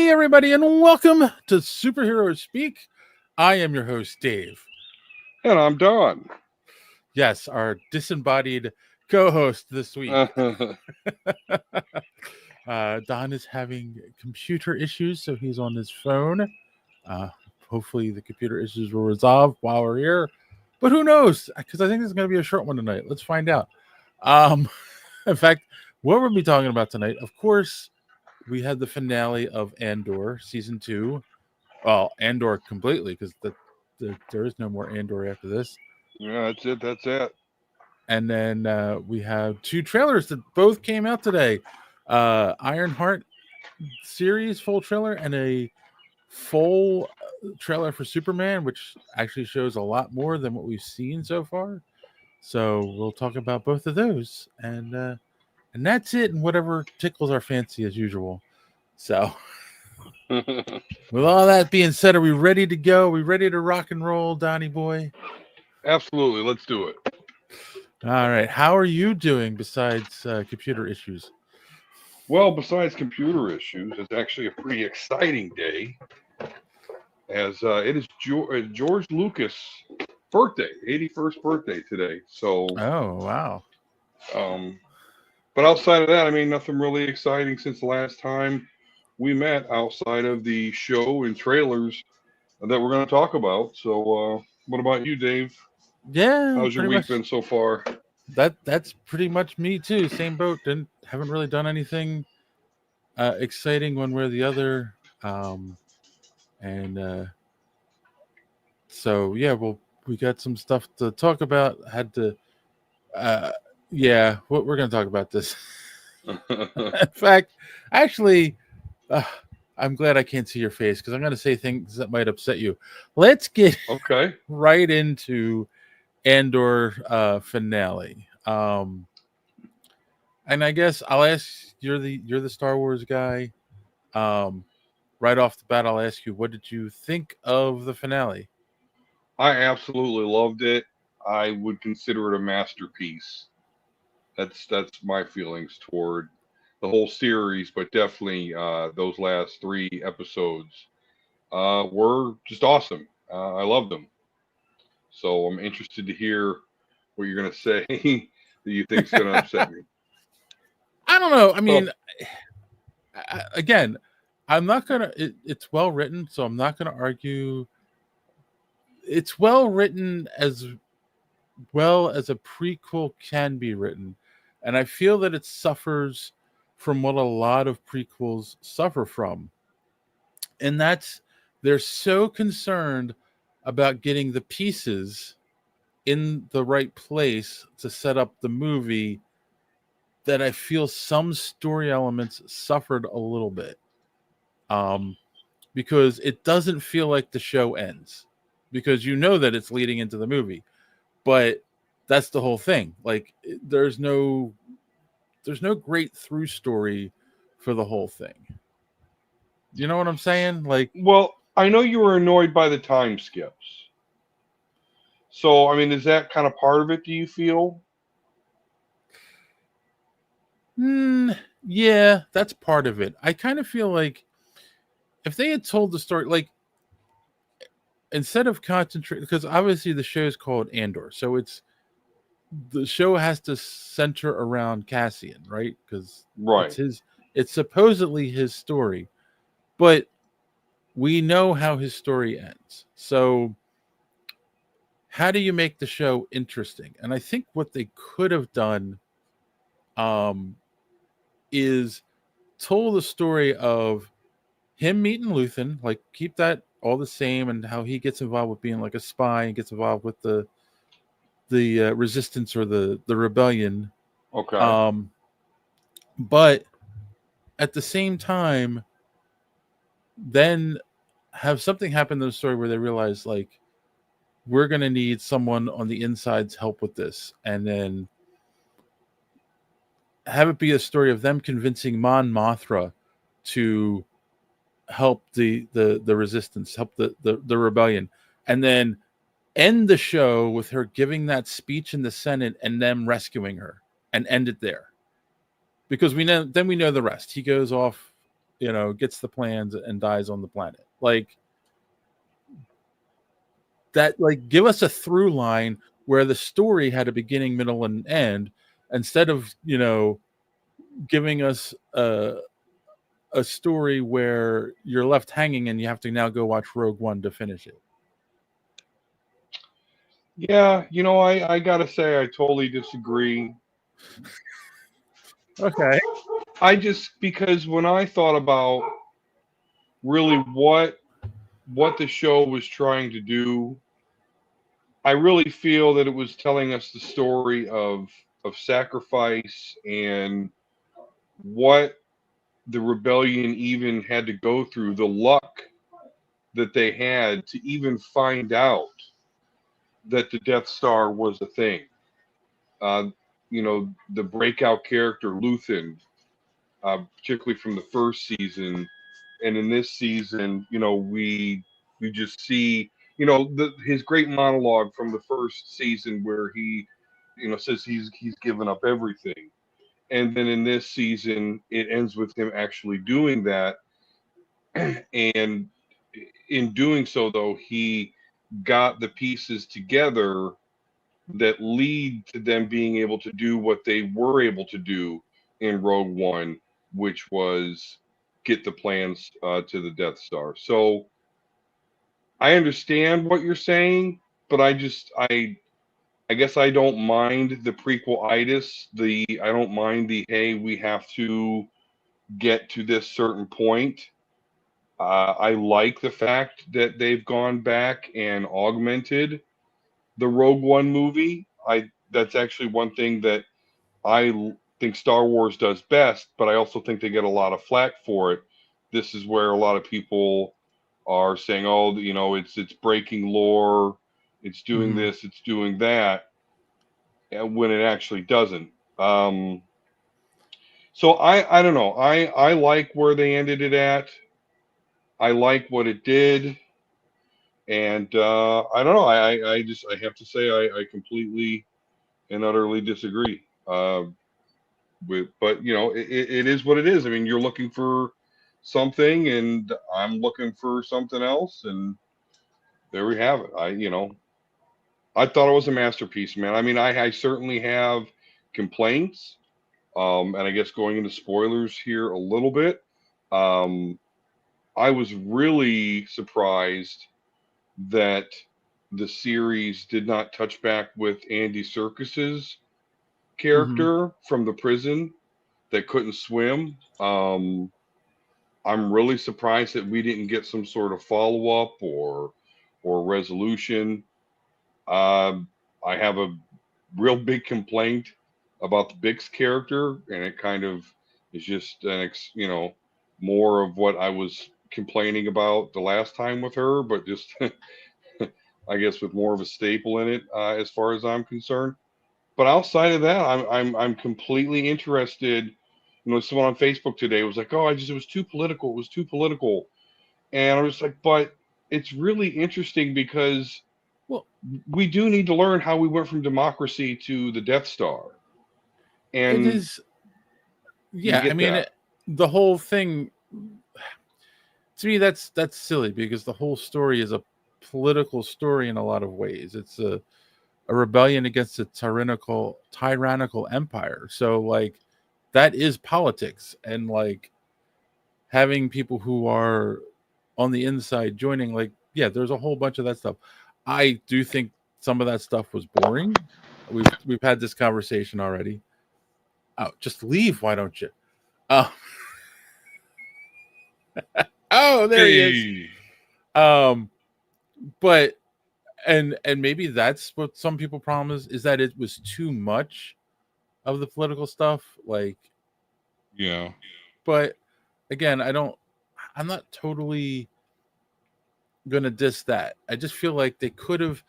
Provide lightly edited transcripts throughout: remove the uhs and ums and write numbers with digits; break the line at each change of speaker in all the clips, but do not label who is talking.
Hey, everybody, and welcome to Superhero Speak. I am your host, Dave.
And I'm Don.
Yes, our disembodied co host this week. Don is having computer issues, so he's on his phone. Uh, Hopefully, the computer issues will resolve while we're here. But who knows? Because I think this is going to be a short one tonight. Let's find out. Um, in fact, what we'll be talking about tonight, of course, we had the finale of Andor season 2. Well, Andor completely, because there is no more Andor after this.
Yeah, that's it. That's it.
And then we have 2 trailers that both came out today. Ironheart series full trailer and a full trailer for Superman, which actually shows a lot more than what we've seen so far. So we'll talk about both of those, and that's it. And whatever tickles our fancy as usual. So, with all that being said, are we ready to go? Are we ready to rock and roll, Donnie boy?
Absolutely. Let's do it.
All right. How are you doing besides computer issues?
Well, besides computer issues, it's actually a pretty exciting day as it is George Lucas' birthday, 81st birthday today. So,
Oh, wow.
um, but outside of that, I mean, nothing really exciting since the last time we met outside of the show and trailers that we're going to talk about. So, what about you, Dave?
Yeah,
How's your
pretty
week
much.
been so far?
That's pretty much me too. Same boat. Haven't really done anything exciting one way or the other. And so yeah, well, we got some stuff to talk about. Had to, uh, yeah, we're gonna talk about this. In fact, actually, uh, I'm glad I can't see your face because I'm gonna say things that might upset you. Let's get
Okay.
right into Andor finale. And I guess I'll ask you're the Star Wars guy. Um, right off the bat, I'll ask you, what did you think of the finale?
I absolutely loved it. I would consider it a masterpiece. That's my feelings toward the whole series, but definitely those last 3 episodes were just awesome. I loved them. So I'm interested to hear what you're gonna say that you think's gonna upset me.
I don't know. I
So
mean, again, I'm not gonna. It's well written, so I'm not gonna argue. It's well written as well as a prequel can be written, and I feel that it suffers from what a lot of prequels suffer from, and that's they're so concerned about getting the pieces in the right place to set up the movie that I feel some story elements suffered a little bit. Um, because it doesn't feel like the show ends because you know that it's leading into the movie, but that's the whole thing. Like there's no great through story for the whole thing. You know what I'm saying? Like,
well, I know you were annoyed by the time skips. So I mean, is that kind of part of it? Do you feel?
yeah, that's part of it. I kind of feel like if they had told the story, like instead of concentrate, because obviously the show is called Andor, so the show has to center around Cassian, right? Because
Right.
it's supposedly his story, but we know how his story ends. So how do you make the show interesting? And I think what they could have done um, is told the story of him meeting Luthen, like keep that all the same, and how he gets involved with being like a spy and gets involved with the resistance or the rebellion.
Okay.
Um, but at the same time, then have something happen in the story where they realize like we're gonna need someone on the inside's help with this, and then have it be a story of them convincing Mon Mothra to help the resistance, help the rebellion, and then end the show with her giving that speech in the Senate and them rescuing her and end it there. Because we know the rest. He goes off gets the plans and dies on the planet. Like that, like give us a through line where the story had a beginning, middle, and end, instead of giving us a story where you're left hanging and you have to now go watch Rogue One to finish it.
Yeah, I gotta say I totally disagree.
Okay.
Because when I thought about really what the show was trying to do, I really feel that it was telling us the story of sacrifice and what the rebellion even had to go through, the luck that they had to even find out that the Death Star was a thing. Uh, the breakout character Luthen, particularly from the first season, and in this season, we just see, his great monologue from the first season where he, says he's given up everything, and then in this season it ends with him actually doing that, and in doing so, though, he got the pieces together that lead to them being able to do what they were able to do in Rogue One, which was get the plans to the Death Star. So I understand what you're saying, but I guess I don't mind the prequel-itis. I don't mind the, hey, we have to get to this certain point. I like the fact that they've gone back and augmented the Rogue One movie. That's actually one thing that think Star Wars does best, but I also think they get a lot of flack for it. This is where a lot of people are saying, "Oh, it's breaking lore, it's doing
Mm-hmm.
this, it's doing that," when it actually doesn't. So I don't know. I like where they ended it at. I like what it did, and I don't know. I have to say I completely and utterly disagree. But it is what it is. I mean, you're looking for something, and I'm looking for something else, and there we have it. I thought it was a masterpiece, man. I mean, I certainly have complaints, and I guess going into spoilers here a little bit. Um, I was really surprised that the series did not touch back with Andy Serkis's
Mm-hmm.
character from the prison that couldn't swim. I'm really surprised that we didn't get some sort of follow up or resolution. I have a real big complaint about the Bix character, and it kind of is just more of what I was complaining about the last time with her, but just I guess with more of a staple in it, as far as I'm concerned. But outside of that, I'm completely interested. Someone on Facebook today was like, "Oh, it was too political. It was too political," and I was like, "But it's really interesting because
Well,
we do need to learn how we went from democracy to the Death Star,
it
and
is.
you
Yeah, I
get
mean,
that."
the whole thing to me that's silly, because the whole story is a political story in a lot of ways. It's a rebellion against a tyrannical empire. So like that is politics, and like having people who are on the inside joining, like, yeah, there's a whole bunch of that stuff. I do think some of that stuff was boring. We've had this conversation already. Oh, just leave, why don't you? Oh, oh, there he is.
Hey.
Um, but and maybe that's what some people problem is that it was too much of the political stuff. Like,
Yeah.
but again, I'm not totally gonna diss that. I just feel like they could have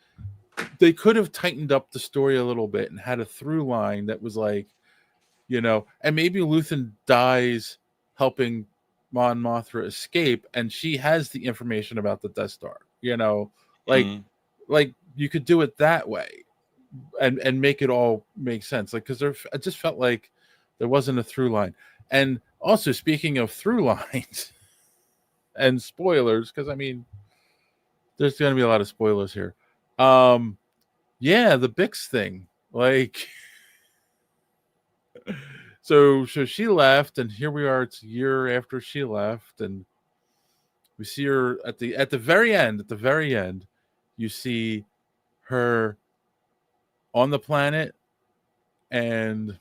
tightened up the story a little bit and had a through line that was like, and maybe Luthen dies helping Mon Mothra escape, and she has the information about the Death Star. Like
Mhm.
like you could do it that way, and make it all make sense. Like, because I just felt like there wasn't a through line, and Also, speaking of through lines and spoilers, because I mean, there's going to be a lot of spoilers here. Yeah, the Bix thing, like, so she left, and here we are. It's a year after she left, and we see her at the very end. At the very end, you see her on the planet, and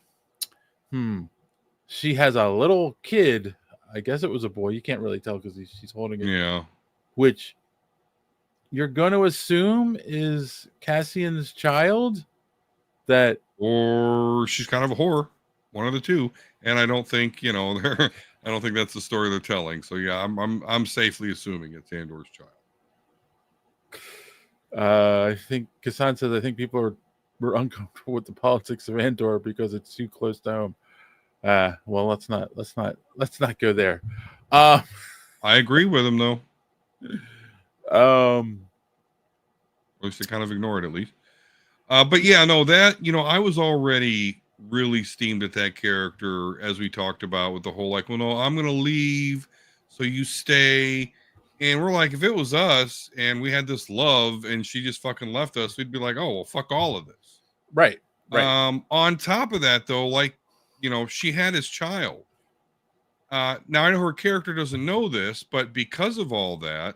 she has a little kid. I guess it was a boy. You can't really tell because she's holding it.
Yeah.
Which you're going to assume is Cassian's child. That
Or she's kind of a whore, one of the two. And I don't think, you know, I don't think that's the story they're telling. So yeah, I'm safely assuming it's Andor's child.
I think Kassan says I think people were uncomfortable with the politics of Andor because it's too close to home. Well, let's not go there.
I agree with him though.
At
least they kind of ignore it at least. But yeah, no, that, you know, I was already really steamed at that character, as we talked about with the whole, like, well, no, I'm going to leave, so you stay. And we're like, if it was us and we had this love and she just fucking left us, we'd be like, oh, well, fuck all of this.
Right.
On top of that, though, like, you know, she had his child. Now, I know her character doesn't know this, but because of all that,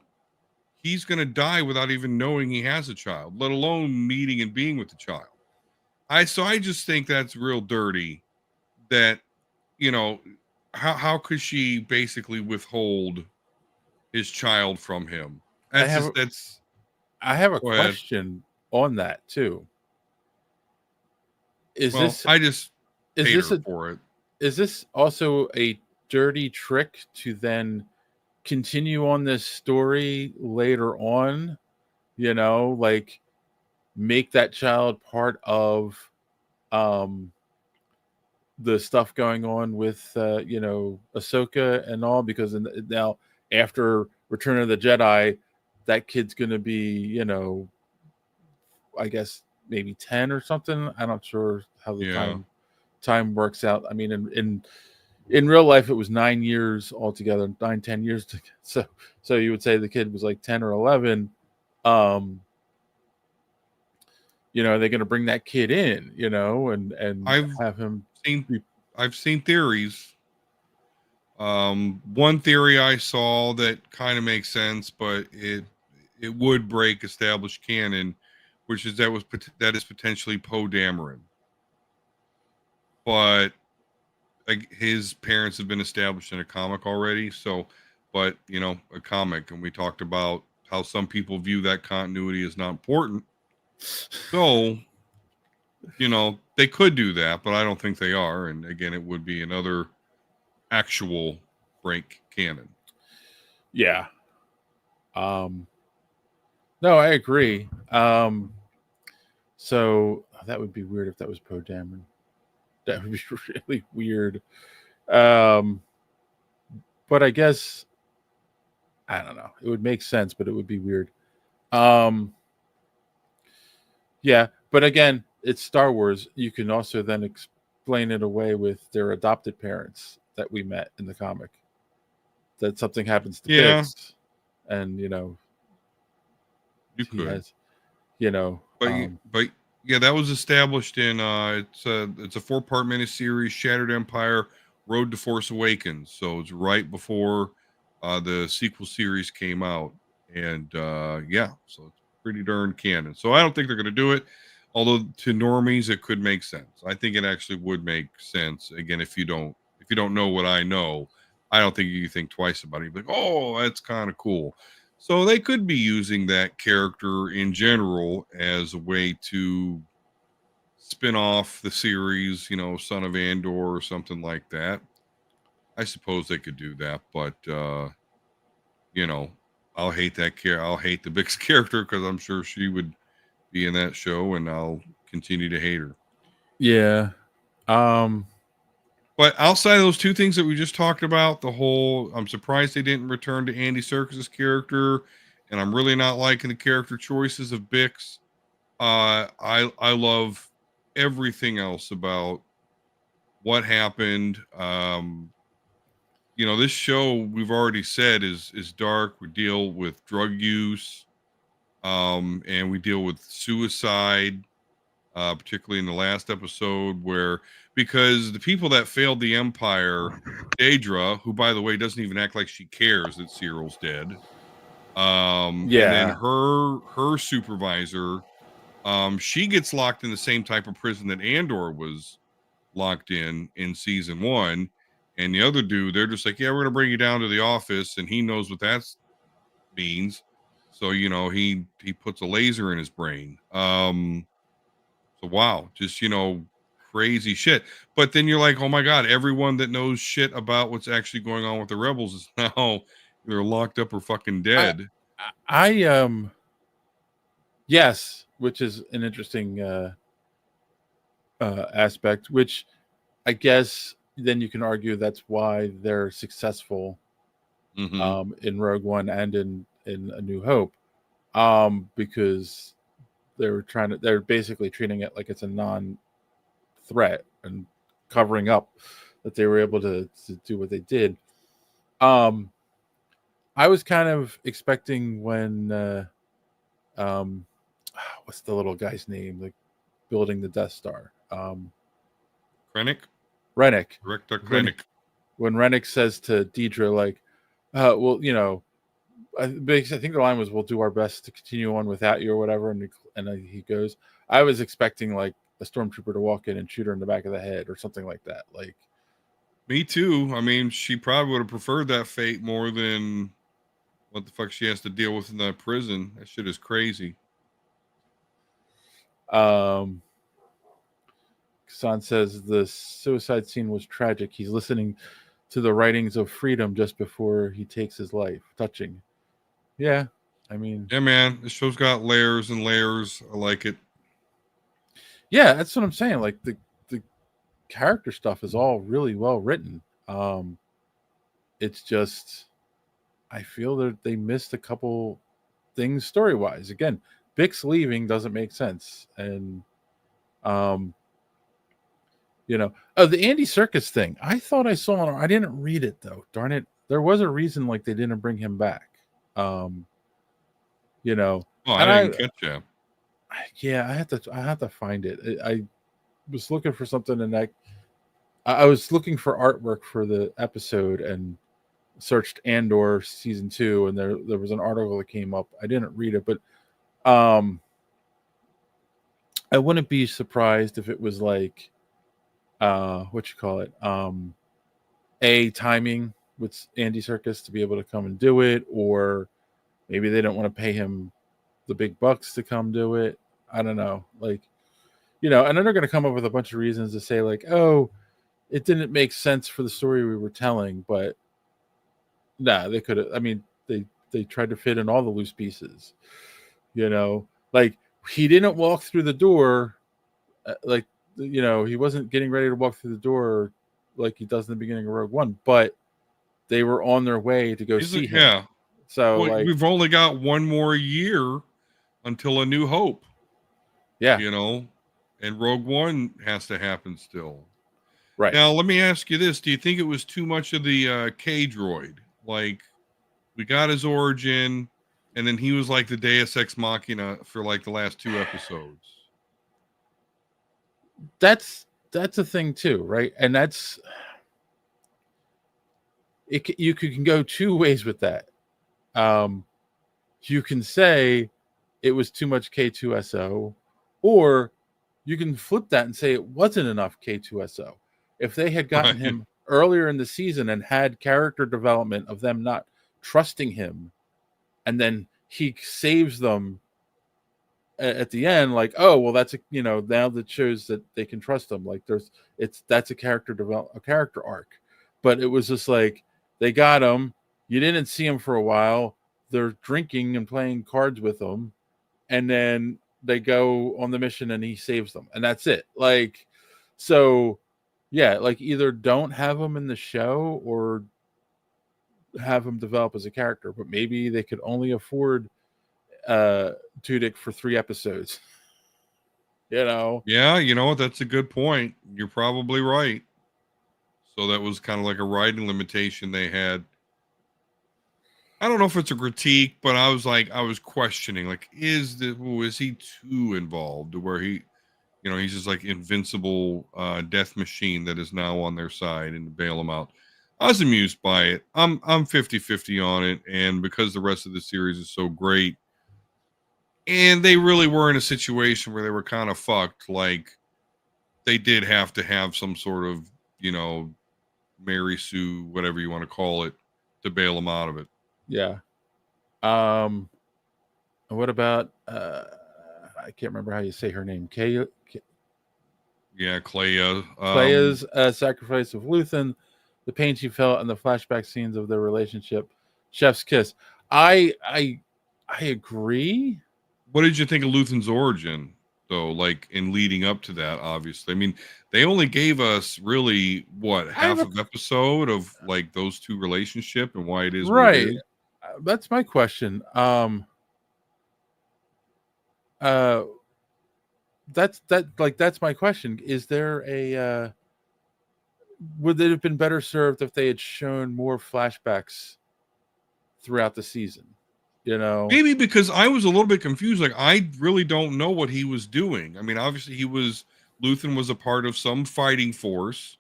he's going to die without even knowing he has a child, let alone meeting and being with the child. I just think that's real dirty. That, you know, how could she basically withhold his child from him?
I have a question on that too.
I just hate her for it.
Is this also a dirty trick to then continue on this story later on? You know, like make that child part of the stuff going on with you know, Ahsoka and all, because now after Return of the Jedi, that kid's going to be, you know, I guess maybe 10 or something. I'm not sure how the time works out. I mean, in real life, it was 9 years altogether, 9-10 years. So you would say the kid was like 10 or 11. You know, are they going to bring that kid in? You know, and have him.
I've seen theories. One theory I saw that kind of makes sense, but it would break established canon, which is that is potentially Poe Dameron. But like, his parents have been established in a comic already, so, but you know, a comic, and we talked about how some people view that continuity as not important. So, you know, they could do that, but I don't think they are. And again, it would be another actual break canon.
Yeah. No, I agree. So that would be weird if that was Poe Dameron. That would be really weird. But I guess I don't know. It would make sense, but it would be weird. Yeah, but again, it's Star Wars. You can also then explain it away with their adopted parents that we met in the comic. That something happens to Bix, and you know,
you could,
has, you know,
but yeah, that was established in it's a 4-part miniseries, Shattered Empire, Road to Force Awakens. So it's right before the sequel series came out, and yeah, so it's pretty darn canon. So I don't think they're going to do it. Although to normies, it could make sense. I think it actually would make sense. Again, if you don't know what I know, I don't think you think twice about it. You'd be like, oh, that's kind of cool. So they could be using that character in general as a way to spin off the series, you know, Son of Andor or something like that. I suppose they could do that, but you know, I'll hate that I'll hate the Bix character because I'm sure she would be in that show, and I'll continue to hate her.
Yeah.
But outside of those two things that we just talked about, the whole, I'm surprised they didn't return to Andy Serkis's character, and I'm really not liking the character choices of Bix. I love everything else about what happened. you know, this show we've already said is dark. We deal with drug use, and we deal with suicide, particularly in the last episode, where because the people that failed the Empire, Daedra, who by the way doesn't even act like she cares that Cyril's dead, and then
Yeah.
her supervisor, she gets locked in the same type of prison that Andor was locked in season one. And the other dude, they're just like, yeah, we're gonna bring you down to the office, and he knows what that means. So you know, he puts a laser in his brain. So wow, just you know, crazy shit. But then you're like, oh my god, everyone that knows shit about what's actually going on with the rebels is now either locked up or fucking dead.
I yes, which is an interesting aspect, which I guess then you can argue that's why they're successful
Mm-hmm.
in Rogue One and in A New Hope, because they're basically treating it like it's a non-threat and covering up that they were able to do what they did. Um, I was kind of expecting when um, what's the little guy's name, like building the Death Star,
Krennic,
Rennick,
Director
when
Krennic.
when Rennick says to Deidre, like, well, you know, I think the line was, "We'll do our best to continue on without you," or whatever. And he goes, "I was expecting like a stormtrooper to walk in and shoot her in the back of the head or something like that." Like,
Me too. I mean, she probably would have preferred that fate more than what the fuck she has to deal with in that prison. That shit is crazy.
um, San says the suicide scene was tragic. He's listening to the writings of freedom just before he takes his life. Touching. Yeah, I mean,
Yeah, man, this show's got layers and layers. I like it.
yeah, that's what I'm saying. Like the character stuff is all really well written. Um, it's just I feel that they missed a couple things story wise. Again, Bix leaving doesn't make sense, and um, oh, the Andy Circus thing. I thought I saw it. I didn't read it though. Darn it! There was a reason like they didn't bring him back. Um, you know,
Oh, I
and
didn't catch that.
yeah, I have to find it. I was looking for something, and I was looking for artwork for the episode and searched Andor season 2, and there was an article that came up. I didn't read it, but um, I wouldn't be surprised if it was like what you call it, a timing with Andy Circus to be able to come and do it, or maybe they don't want to pay him the big bucks to come do it. I don't know, like, and then they're going to come up with a bunch of reasons to say like, oh, it didn't make sense for the story we were telling, but nah, they could have. I mean, they tried to fit in all the loose pieces. Like he didn't walk through the door, like he wasn't getting ready to walk through the door like he does in the beginning of Rogue One, but they were on their way to go see him.
Yeah.
So
Well,
like,
we've only got one more year until A New Hope.
yeah,
You know, and Rogue One has to happen still.
right.
Now, let me ask you this: do you think it was too much of the K droid? Like, we got his origin, and then he was like the Deus Ex Machina for like the last 2 episodes.
That's a thing too, right? And that's it. You can go two ways with that. Um, you can say it was too much K2SO, or you can flip that and say it wasn't enough K2SO. If they had gotten
Right.
him earlier in the season and had character development of them not trusting him, and then he saves them at the end, like, oh well, that's now that shows that they can trust him. Like that's a a character arc. But it was just like they got him, you didn't see him for a while, they're drinking and playing cards with him, and then they go on the mission and he saves them, and that's it. Like, so yeah, like either don't have him in the show or have him develop as a character, but maybe they could only afford Tudyk for 3 episodes.
Yeah, you know what? That's a good point. You're probably right. So that was kind of like a writing limitation they had. I don't know if it's a critique, but I was questioning, like, is he too involved to where he's just like invincible death machine that is now on their side and to bail him out. I was amused by it. I'm 50-50 on it, and because the rest of the series is so great, and they really were in a situation where they were kind of fucked, like they did have to have some sort of, Mary Sue, whatever you want to call it, to bail him out of it.
Yeah. What about I can't remember how you say her name.
Yeah, Clea.
Clea's sacrifice of Luthen, the pain she felt, and the flashback scenes of their relationship. Chef's kiss. I agree.
What did you think of Luthen's origin, though? Like in leading up to that, obviously. I mean, they only gave us really half of episode of like those two relationship and why it is what it
Right.
is.
That's my question. That's my question. Is there a would it have been better served if they had shown more flashbacks throughout the season?
Maybe because I was a little bit confused. Like I really don't know what he was doing. I mean, obviously Luthen was a part of some fighting force.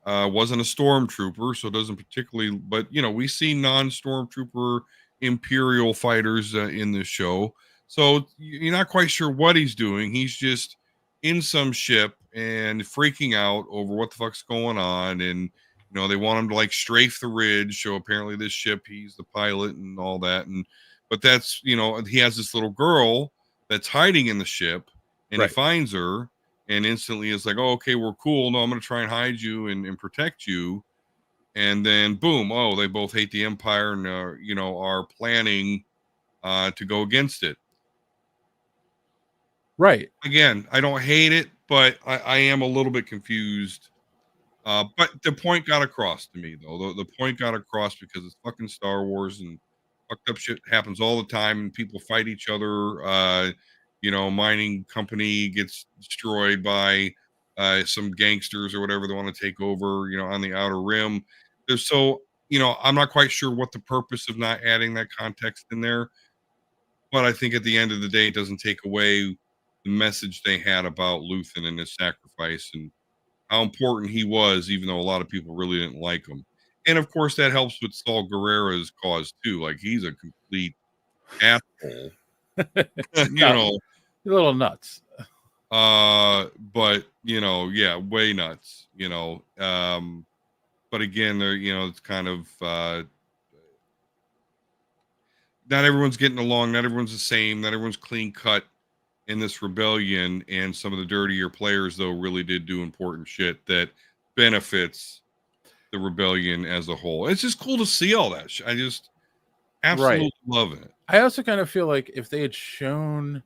Wasn't a stormtrooper, so it doesn't particularly. But we see non-stormtrooper Imperial fighters in this show, so you're not quite sure what he's doing. He's just in some ship and freaking out over what the fuck's going on, and they want him to like strafe the ridge. So apparently, this ship, he's the pilot and all that, and but that's he has this little girl that's hiding in the ship, and
Right.
he finds her and instantly is like, oh, okay, we're cool. No, I'm going to try and hide you and protect you. And then boom, oh, they both hate the Empire and are planning to go against it.
Right.
Again, I don't hate it, but I am a little bit confused. But the point got across to me, though. The point got across because it's fucking Star Wars and fucked up shit happens all the time and people fight each other. Mining company gets destroyed by some gangsters or whatever they want to take over, on the outer rim. There's I'm not quite sure what the purpose of not adding that context in there, but I think at the end of the day, it doesn't take away the message they had about Luthen and his sacrifice and how important he was, even though a lot of people really didn't like him. And of course, that helps with Saul Guerrera's cause too. Like he's a complete asshole,
A little nuts.
But yeah, way nuts. But again, there, it's kind of not everyone's getting along. Not everyone's the same. Not everyone's clean cut in this rebellion. And some of the dirtier players, though, really did do important shit that benefits the rebellion as a whole. It's just cool to see all that. I just absolutely love it.
I also kind of feel like if they had shown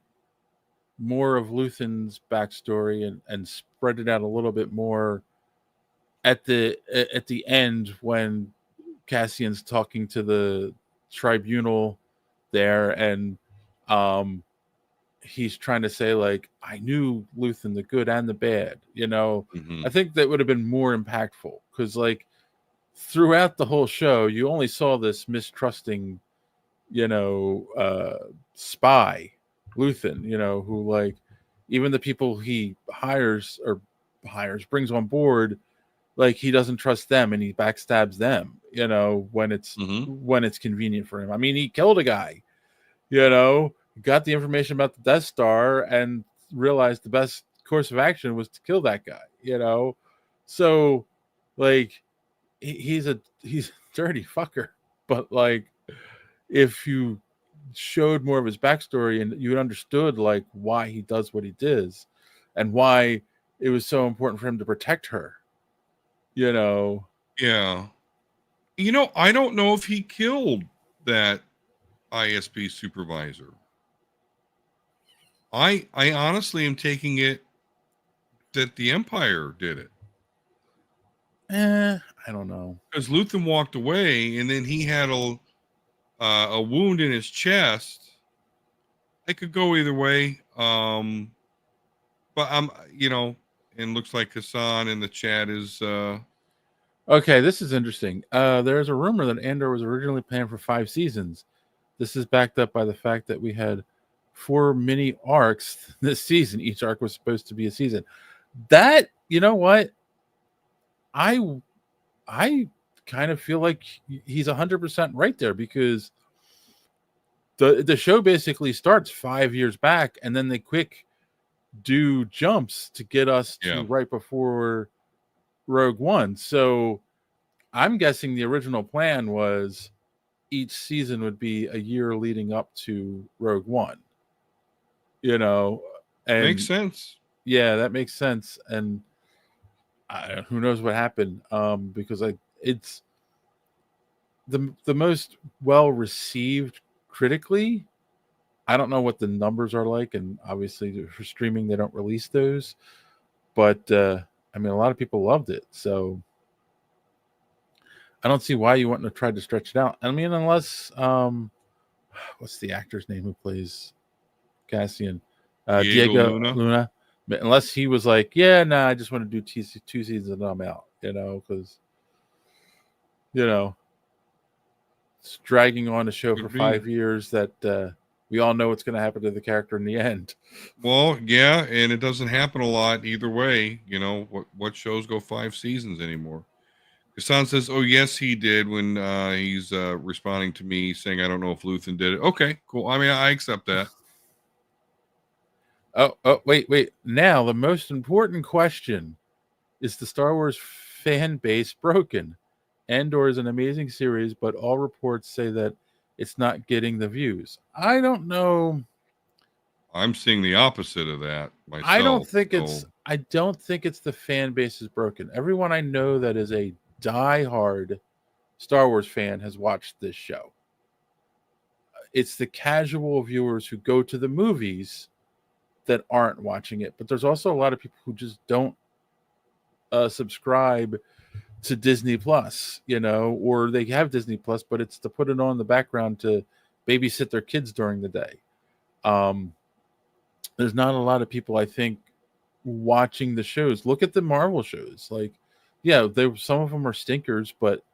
more of Luthen's backstory and spread it out a little bit more at the end when Cassian's talking to the tribunal there and he's trying to say like I knew Luthen the good and the bad, I think that would have been more impactful because like throughout the whole show you only saw this mistrusting spy Luthen, who like even the people he brings on board, like he doesn't trust them and he backstabs them, when it's convenient for him. I mean, he killed a guy, got the information about the Death Star and realized the best course of action was to kill that guy, so like he's a dirty fucker, but like if you showed more of his backstory and you understood like why he does what he does and why it was so important for him to protect her,
Yeah. I don't know if he killed that ISB supervisor. I honestly am taking it that the Empire did it.
I don't know.
Because Luthen walked away and then he had a wound in his chest. It could go either way. But and looks like Hassan in the chat is
Okay, this is interesting. There's a rumor that Andor was originally planned for 5 seasons. This is backed up by the fact that we had 4 mini arcs this season. Each arc was supposed to be a season. That, you know what? I I kind of feel like he's 100% right there, because the show basically starts 5 years back, and then they quick do jumps to get us to
Yeah.
right before Rogue One. So I'm guessing the original plan was each season would be a year leading up to Rogue One. You know,
Makes
and
sense.
yeah, that makes sense. And who knows what happened? Because it's the most well received critically. I don't know what the numbers are like, and obviously for streaming they don't release those. But I mean, a lot of people loved it, so I don't see why you wouldn't have tried to stretch it out. I mean, unless what's the actor's name who plays Cassian?
Diego
Diego
Luna.
Luna. Unless he was like, yeah, nah, I just want to do 2 seasons and I'm out, because it's dragging on a show
Could
for
be.
5 years that we all know what's going to happen to the character in the end.
Well, yeah, and it doesn't happen a lot either way. What shows go 5 seasons anymore? Hassan says, "Oh yes, he did." When he's responding to me saying, "I don't know if Luthen did it." Okay, cool. I mean, I accept that.
Oh, wait. Now, the most important question is the Star Wars fan base broken? Andor is an amazing series, but all reports say that it's not getting the views. I don't know.
I'm seeing the opposite of that myself.
I don't think it's the fan base is broken. Everyone I know that is a diehard Star Wars fan has watched this show. It's the casual viewers who go to the movies that aren't watching it. But there's also a lot of people who just don't subscribe to Disney Plus, or they have Disney Plus, but it's to put it on in the background to babysit their kids during the day. There's not a lot of people, I think, watching the shows. Look at the Marvel shows. Like, yeah, some of them are stinkers, but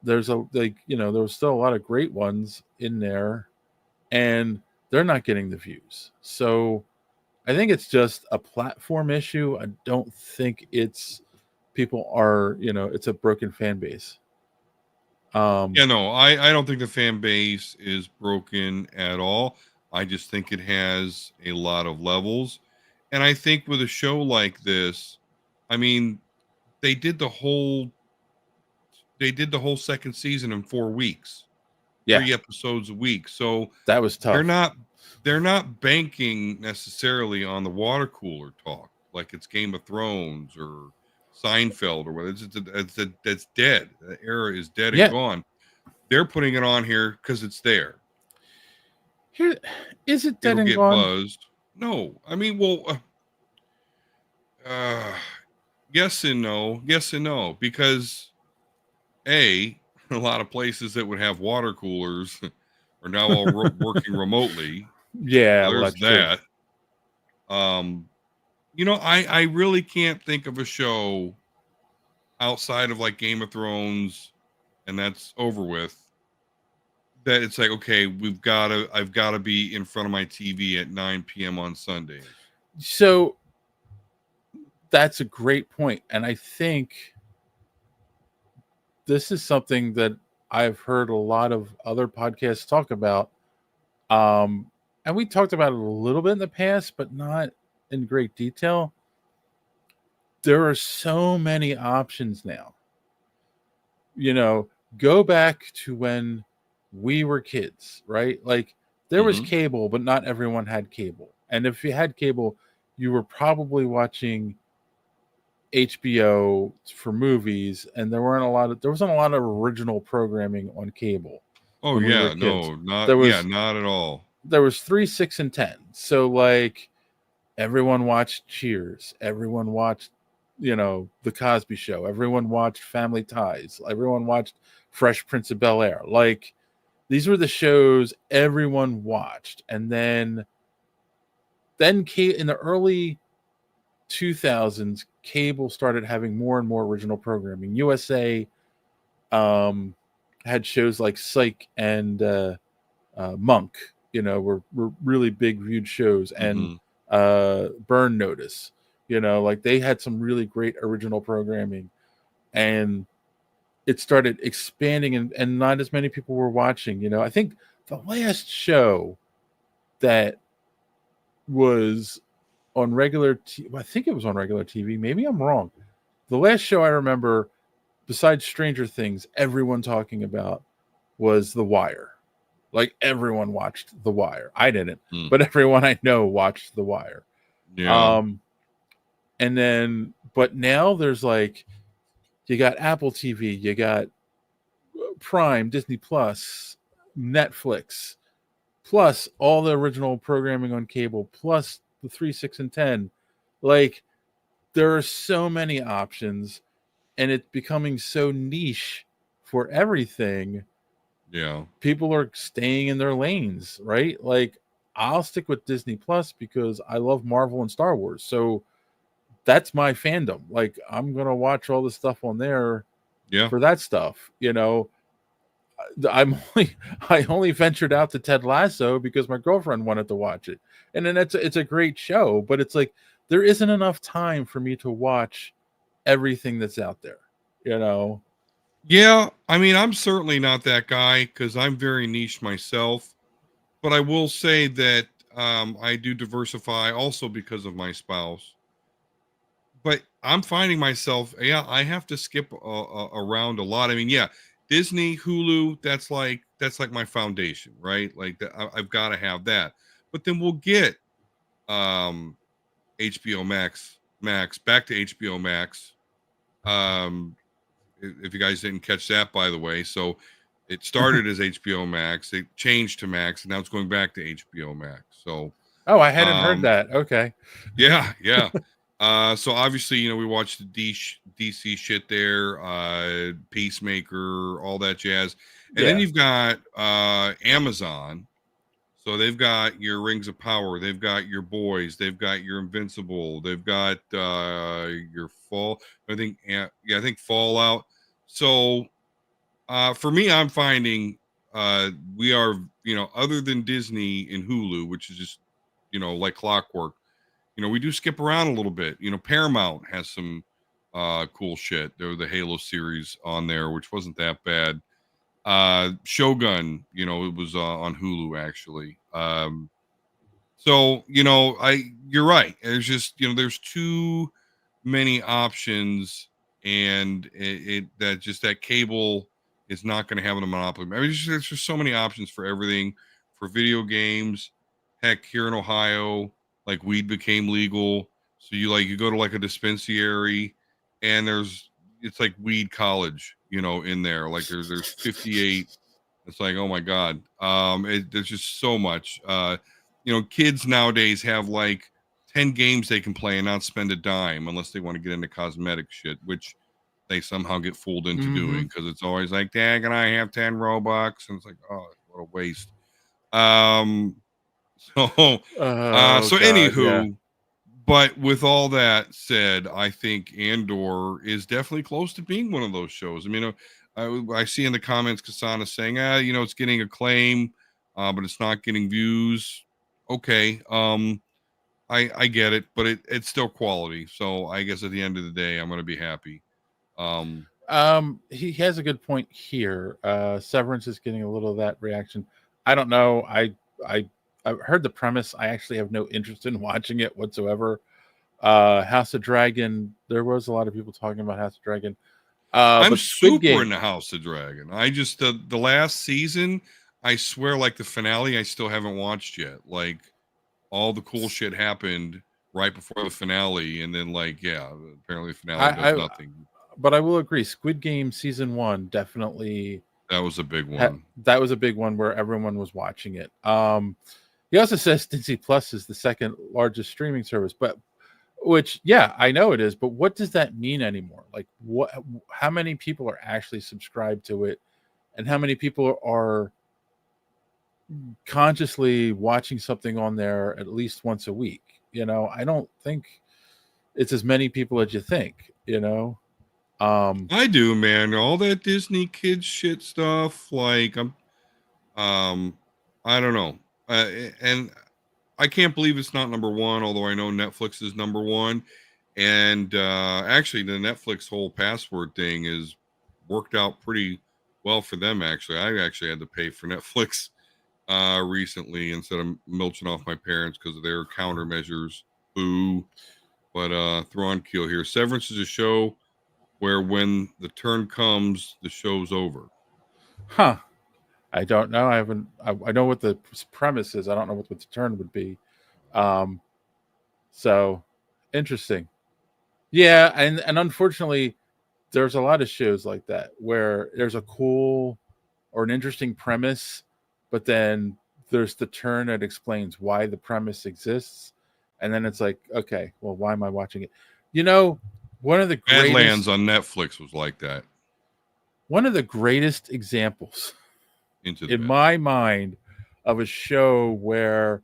there was still a lot of great ones in there, and they're not getting the views. So I think it's just a platform issue. I don't think it's people are, it's a broken fan base.
Yeah, no, I don't think the fan base is broken at all. I just think it has a lot of levels. And I think with a show like this, I mean, they did the whole second season in 4 weeks.
Yeah,
3 episodes a week. So
that was
they're
tough.
not banking necessarily on the water cooler talk like it's Game of Thrones or Seinfeld or whatever. That's dead. That era is dead and
Yeah.
gone. They're putting it on here because it's there.
Here, is it dead
It'll
and
get
gone?
buzzed. No, I mean, well, yes and no, because a lot of places that would have water coolers are now all working remotely.
Yeah,
So
well,
there's
that's true.
that. I really can't think of a show outside of like Game of Thrones, and that's over with. That it's like, okay, I've got to be in front of my TV at 9 p.m. on Sundays.
So that's a great point, and I think this is something that I've heard a lot of other podcasts talk about. And we talked about it a little bit in the past, but not in great detail. There are so many options now. Go back to when we were kids, right? Like, there was cable, but not everyone had cable. And if you had cable, you were probably watching HBO for movies, and there wasn't a lot of original programming on cable.
Oh
when we
yeah,
were kids.
no, not
There was
not at all.
There was 3, 6, and 10. So like everyone watched Cheers, everyone watched the Cosby Show, everyone watched Family Ties, everyone watched Fresh Prince of Bel-Air. Like, these were the shows everyone watched. And then in the early 2000s, cable started having more and more original programming. USA had shows like Psych and Monk, were really big viewed shows, and Burn Notice, like they had some really great original programming, and it started expanding, and not as many people were watching. I think the last show that was on regular I think it was on regular TV. Maybe I'm wrong. The last show I remember, besides Stranger Things, everyone talking about was The Wire. Like everyone watched The Wire. I didn't, but everyone I know watched The Wire.
Yeah.
And then, but now there's like, you got Apple TV, you got Prime, Disney Plus, Netflix, plus all the original programming on cable, plus the 3, 6, and 10. Like, there are so many options, and it's becoming so niche for everything.
Yeah.
People are staying in their lanes, right? Like, I'll stick with Disney Plus because I love Marvel and Star Wars. So that's my fandom. Like, I'm going to watch all the stuff on there
Yeah.
for that stuff. I only ventured out to Ted Lasso because my girlfriend wanted to watch it. And then it's a great show, but it's like there isn't enough time for me to watch everything that's out there,
Yeah. I mean, I'm certainly not that guy because I'm very niche myself. But I will say that I do diversify also because of my spouse. But I'm finding myself, yeah, I have to skip around a lot. I mean, yeah, Disney, Hulu, that's like my foundation, right? Like that, I've got to have that. But then we'll get um, HBO Max, back to HBO Max. Um, if you guys didn't catch that, by the way, so it started as HBO Max, it changed to Max, and now it's going back to HBO Max. So,
Oh, I hadn't heard that. Okay.
yeah, yeah. So obviously, we watched the DC shit there, Peacemaker, all that jazz, and then
Yeah.
you've got Amazon. So they've got your Rings of Power, they've got your Boys, they've got your Invincible, they've got your Fall. I think Fallout. So for me, I'm finding we are, other than Disney and Hulu, which is just, like clockwork. We do skip around a little bit. Paramount has some cool shit. There was the Halo series on there, which wasn't that bad. Shogun, it was on Hulu actually. So you're right. There's just there's too many options, and that cable is not going to have a monopoly. I mean, there's just so many options for everything, for video games. Heck, here in Ohio, like weed became legal, so you go to like a dispensary, and it's like weed college, in there. Like there's 58. It's like, oh my god, there's just so much. Kids nowadays have like 10 games they can play and not spend a dime unless they want to get into cosmetic shit, which they somehow get fooled into doing because it's always like, Dad, can I have 10 Robux? And it's like, oh, what a waste. So,
Oh
so
God, yeah.
anywho, but with all that said, I think Andor is definitely close to being one of those shows. I mean, I see in the comments Kasana saying, it's getting acclaim, but it's not getting views. Okay. I get it, but it's still quality. So I guess at the end of the day, I'm going to be happy.
He has a good point here. Severance is getting a little of that reaction. I don't know. I've heard the premise. I actually have no interest in watching it whatsoever. House of Dragon, there was a lot of people talking about House of Dragon.
I'm
But Squid
super
Game,
into House of Dragon. I just the last season, I swear, like the finale, I still haven't watched yet. Like all the cool shit happened right before the finale, and then apparently the finale does nothing.
But I will agree, Squid Game season 1 definitely,
that was a big one.
That was a big one where everyone was watching it. He also says Disney Plus is the second largest streaming service, but which, yeah, I know it is, but what does that mean anymore? Like, how many people are actually subscribed to it, and how many people are consciously watching something on there at least once a week? I don't think it's as many people as you think, you know. Um,
I do, man. All that Disney kids shit stuff, like I don't know, and I can't believe it's not number one. Although I know Netflix is number one, and actually the Netflix whole password thing is worked out pretty well for them. Actually, I actually had to pay for Netflix recently instead of milching off my parents because of their countermeasures. Boo. But throw on keel here. Severance is a show where when the turn comes, the show's over.
huh. I don't know. I haven't. I know what the premise is. I don't know what the turn would be. Um, so interesting. Yeah, and unfortunately, there's a lot of shows like that where there's a cool or an interesting premise, but then there's the turn that explains why the premise exists, and then it's like, okay, well, why am I watching it? You know, one of the
Badlands
greatest
on Netflix was like that.
one of the greatest examples
Into the
in
Bed.
my mind of a show where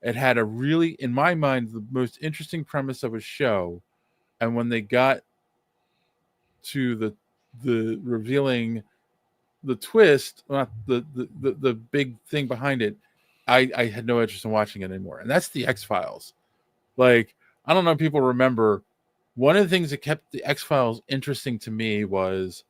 it had a really, in my mind, the most interesting premise of a show, and when they got to the revealing the twist, not the big thing behind it, I had no interest in watching it anymore. And that's the X Files. Like, I don't know if people remember, one of the things that kept the X Files interesting to me was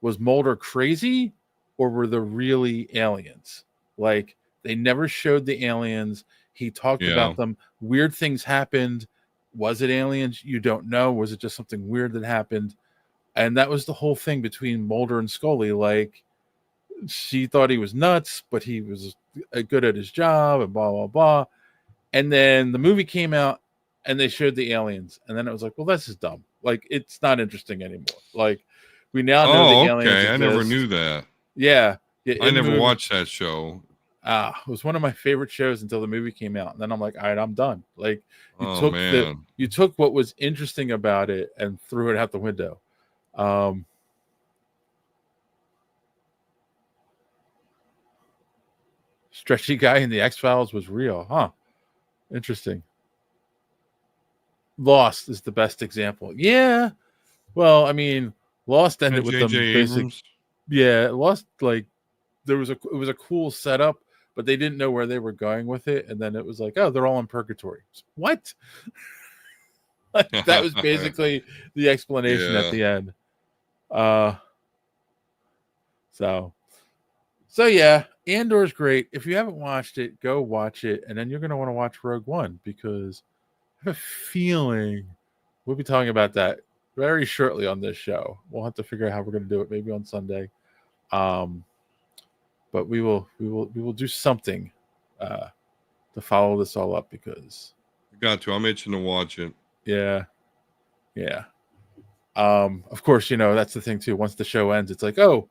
Mulder crazy or were there really aliens? Like, they never showed the aliens. He talked
Yeah.
about them. Weird things happened. Was it aliens? You don't know. Was it just something weird that happened? And that was the whole thing between Mulder and Scully. Like, she thought he was nuts, but he was good at his job and blah, blah, blah. And then the movie came out and they showed the aliens. And then it was like, well, this is dumb. Like, it's not interesting anymore. Like, we now know the
Oh,
aliens
okay. I never
exist.
knew that.
Yeah. Yeah,
I
in the
never
movie.
watched that show.
It was one of my favorite shows until the movie came out. And then I'm like, all right, I'm done. Like,
Oh man.
you took what was interesting about it and threw it out the window. Stretchy guy in the X Files was real, huh? Interesting. Lost is the best example. Yeah. Well, I mean, Lost ended
And
with
J.J.
them basic.
Abrams.
Yeah, Lost, like, it was a cool setup, but they didn't know where they were going with it, and then it was like, oh, they're all in purgatory. What? That was basically the explanation at
Yeah.
the end. Uh, so yeah, Andor's great. If you haven't watched it, go watch it, and then you're gonna want to watch Rogue One because I have a feeling we'll be talking about that very shortly on this show. We'll have to figure out how we're gonna do it, maybe on Sunday. But we will do something to follow this all up because
Got to. I'm itching to watch it.
yeah. Of course, that's the thing too. Once the show ends, it's like, oh,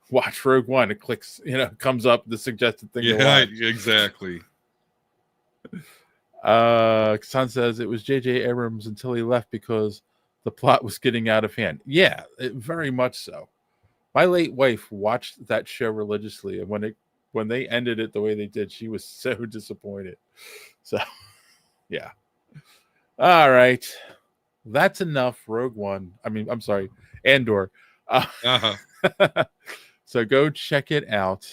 watch Rogue One. It clicks, comes up the suggested thing to
Yeah,
watch.
exactly.
Son says it was J.J. Abrams until he left because the plot was getting out of hand. Yeah, very much so. My late wife watched that show religiously, and when they ended it the way they did, she was so disappointed. So, yeah. All right, that's enough. Rogue One. I mean, I'm sorry, Andor. So go check it out.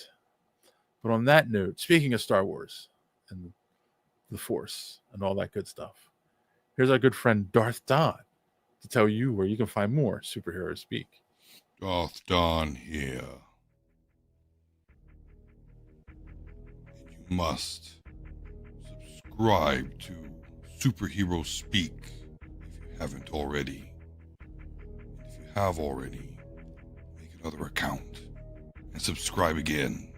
But on that note, speaking of Star Wars and the Force and all that good stuff, here's our good friend Darth Don to tell you where you can find more superheroes speak.
Darth Don here. You must subscribe to Superhero Speak if you haven't already. And if you have already, make another account and subscribe again.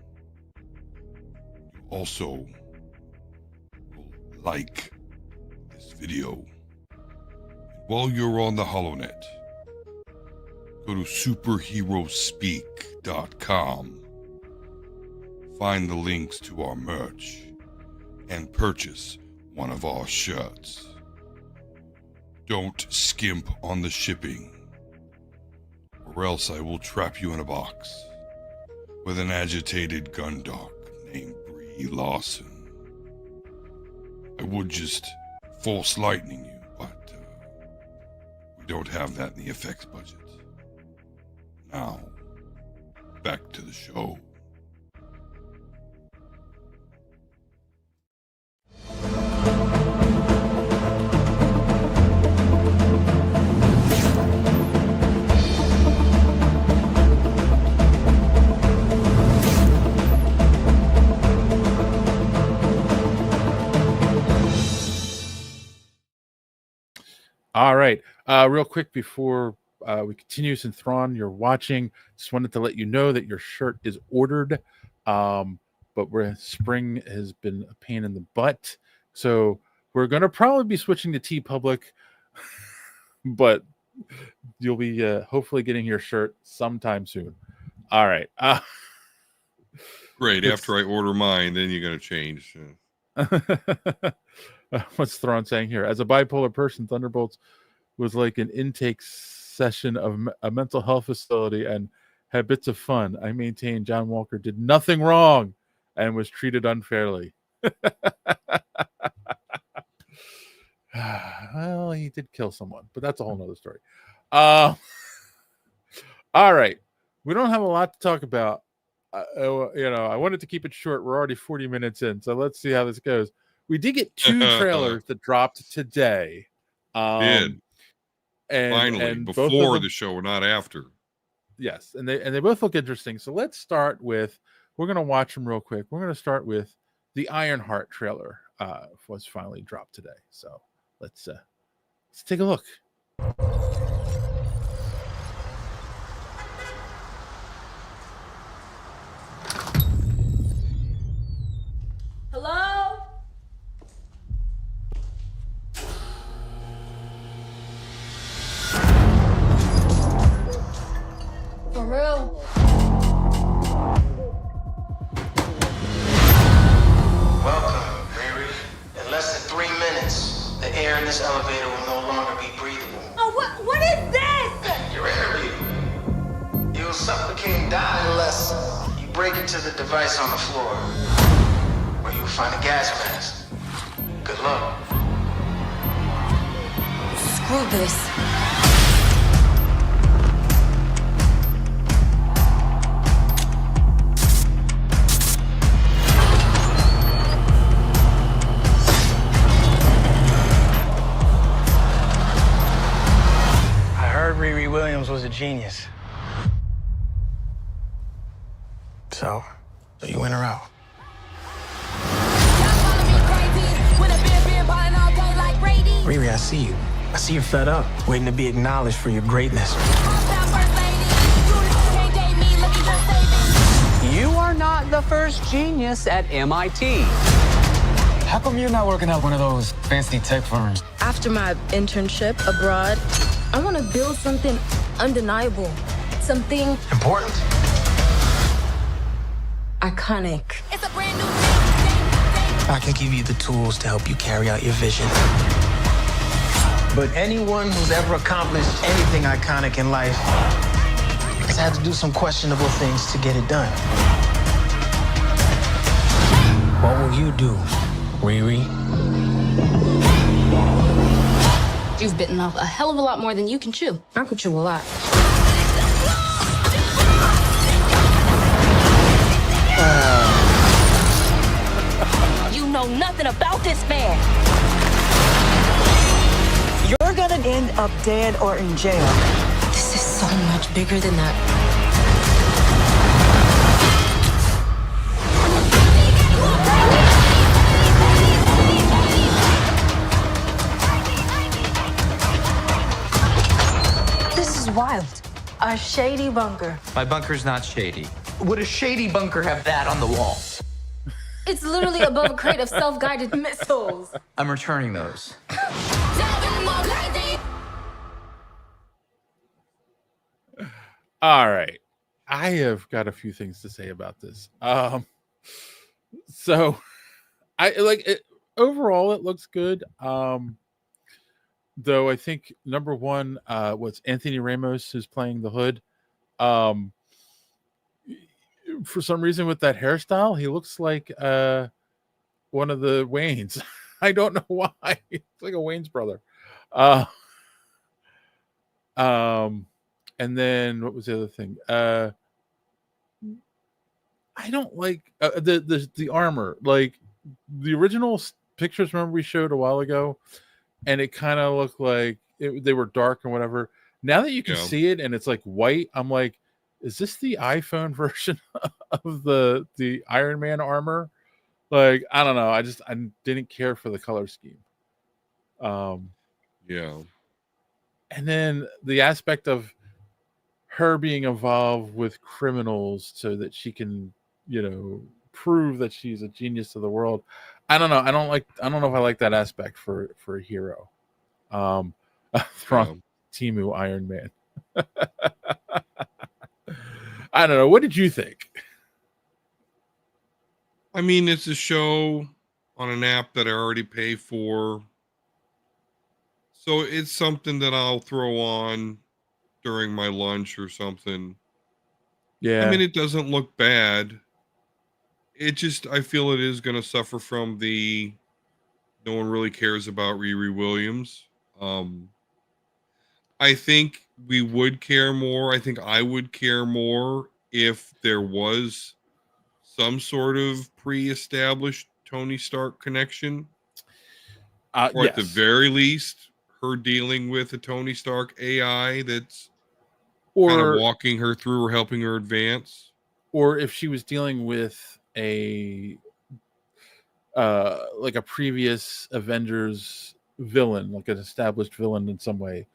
You also will like this video. And while you're on the HoloNet, go to superheroespeak.com. Find the links to our merch and purchase one of our shirts. Don't skimp on the shipping, or else I will trap you in a box with an agitated gun dog named Brie Lawson. I would just force lightning you, but don't have that in the effects budget. Now, back to the show.
All right. Real quick before we continue, since Thrawn, you're watching, just wanted to let you know that your shirt is ordered. But spring has been a pain in the butt. So we're going to probably be switching to TeePublic, but you'll be hopefully getting your shirt sometime soon. All right.
Great. After I order mine, then you're going to change.
What's Thrawn saying here? As a bipolar person, Thunderbolts was like an intake session of a mental health facility and had bits of fun. I maintain John Walker did nothing wrong and was treated unfairly. Well, he did kill someone, but that's a whole nother story. All right. We don't have a lot to talk about. I wanted to keep it short. We're already 40 minutes in, so let's see how this goes. We did get 2 trailers that dropped today.
Did. Finally,
and
before the show, not after.
Yes, and they both look interesting. So let's start with, we're going to watch them real quick. We're going to start with the Ironheart trailer was finally dropped today. So let's take a look.
Hello? For real?
Welcome, Riri. In less than 3 minutes, the air in this elevator will no longer be breathable.
Oh, what is this?
Your interview. You'll suffocate and die unless you break into the device on the floor, where you'll find a gas mask. Good luck.
Screw this.
I heard Riri Williams was a genius. So you in or out? Riri, I see you. I see you're fed up, waiting to be acknowledged for your greatness.
You are not the first genius at MIT.
How come you're not working at one of those fancy tech firms?
After my internship abroad, I want to build something undeniable. Something
Important?
iconic.
It's a brand new
I can give you the tools to help you carry out your vision. But anyone who's ever accomplished anything iconic in life has had to do some questionable things to get it done. What will you do, Riri?
You've bitten off a hell of a lot more than you can chew. I could chew a lot.
You know nothing about this man.
You're gonna end up dead or in jail.
This is so much bigger than that. This is wild. A shady bunker.
My bunker's not shady. Would a shady bunker have that on the wall?
It's literally above a crate of self-guided missiles.
I'm returning those.
All right. I have got a few things to say about this. So I like it overall, it looks good. Though I think number one was Anthony Ramos who's playing the Hood. For some reason with that hairstyle, he looks like one of the Waynes. I don't know why. It's like a Wayne's brother. And then what was the other thing? I don't like the armor. Like the original pictures, remember we showed a while ago, and it kind of looked like they were dark and whatever. Now that you can
Yeah.
see it and it's like white, I'm like, is this the iPhone version of the Iron Man armor? Like, I don't know. I didn't care for the color scheme.
Yeah.
And then the aspect of her being involved with criminals so that she can, prove that she's a genius to the world. I don't know. I don't know if I like that aspect for a hero. From
Yeah.
Timu Iron Man. I don't know. What did you think?
I mean, it's a show on an app that I already pay for. So it's something that I'll throw on during my lunch or something.
Yeah.
I mean, it doesn't look bad. It just, I feel it is going to suffer from the no one really cares about Riri Williams. I think we would care more. I think I would care more if there was some sort of pre-established Tony Stark connection, or at the
Yes.
very least, her dealing with a Tony Stark AI that's kind of walking her through or helping her advance.
Or if she was dealing with a like a previous Avengers villain, like an established villain in some way,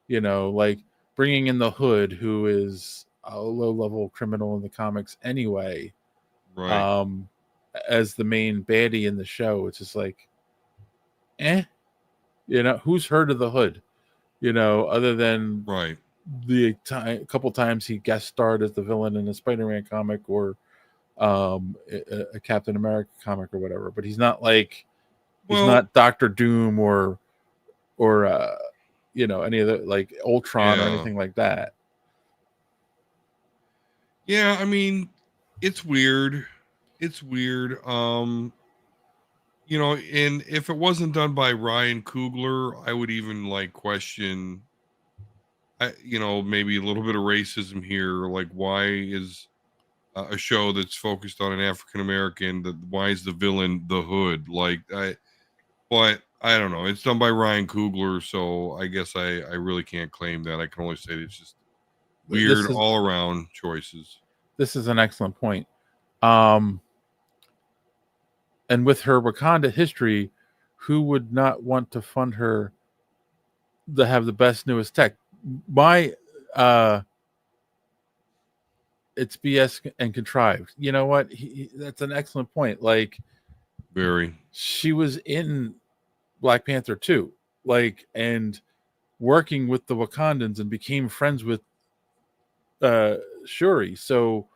like bringing in the Hood, who is a low-level criminal in the comics anyway,
Right.
as the main baddie in the show. It's just like, who's heard of the Hood, other than
Right.
the couple times he guest starred as the villain in a Spider-Man comic or a Captain America comic or whatever. But he's not like he's not Doctor Doom or any of the like Ultron or anything like that.
Yeah, I mean, it's weird. It's weird. And if it wasn't done by Ryan Coogler, I would even like question maybe a little bit of racism here. Like, why is a show that's focused on an African American, why is the villain the Hood? But I don't know. It's done by Ryan Coogler, so I guess I really can't claim that. I can only say it's just weird all around choices.
This is an excellent point. And with her Wakanda history, who would not want to fund her to have the best, newest tech? It's BS and contrived. You know what? That's an excellent point. Like, she was in Black Panther 2, and working with the Wakandans and became friends with Shuri. So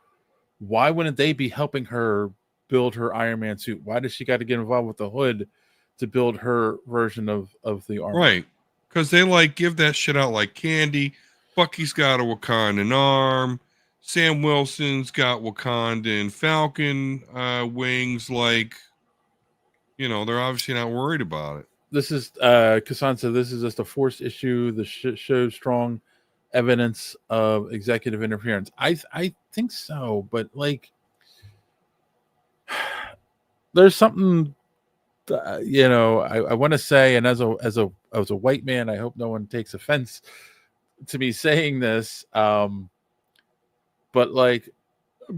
why wouldn't they be helping her build her Iron Man suit? Why does she got to get involved with the Hood to build her version of the armor?
Right. Because they give that shit out like candy. Bucky's got a Wakandan arm. Sam Wilson's got Wakandan Falcon wings. They're obviously not worried about it.
This is Kassan said this is just a forced issue. The shows strong evidence of executive interference. I think so, but there's something I want to say, and as a white man, I hope no one takes offense to me saying this. But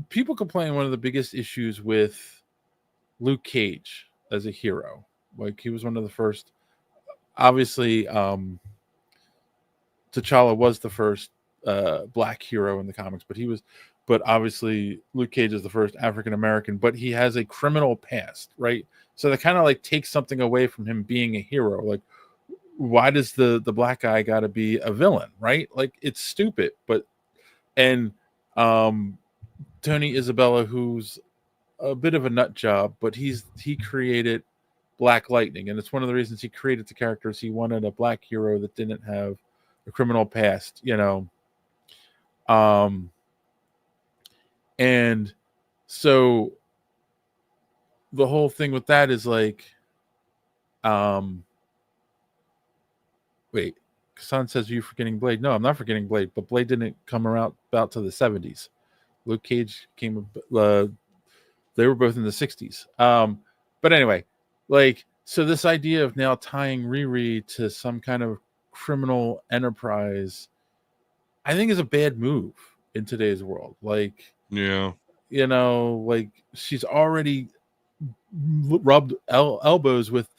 people complain one of the biggest issues with Luke Cage as a hero. He was one of the first. Obviously, T'Challa was the first black hero in the comics, but obviously Luke Cage is the first African American, but he has a criminal past, right? So that kind of takes something away from him being a hero. Why does the black guy got to be a villain, right? It's stupid. And Tony Isabella, who's a bit of a nut job, but he created Black Lightning, and it's one of the reasons he created the characters. He wanted a black hero that didn't have a criminal past, and so the whole thing with that is wait, Kassan says, "You forgetting Blade?" No, I'm not forgetting Blade, but Blade didn't come around about to the 70s. Luke Cage came. They were both in the 60s. But anyway, like, so this idea of now tying Riri to some kind of criminal enterprise, I think is a bad move in today's world. Like,
Yeah.
like she's already rubbed elbows with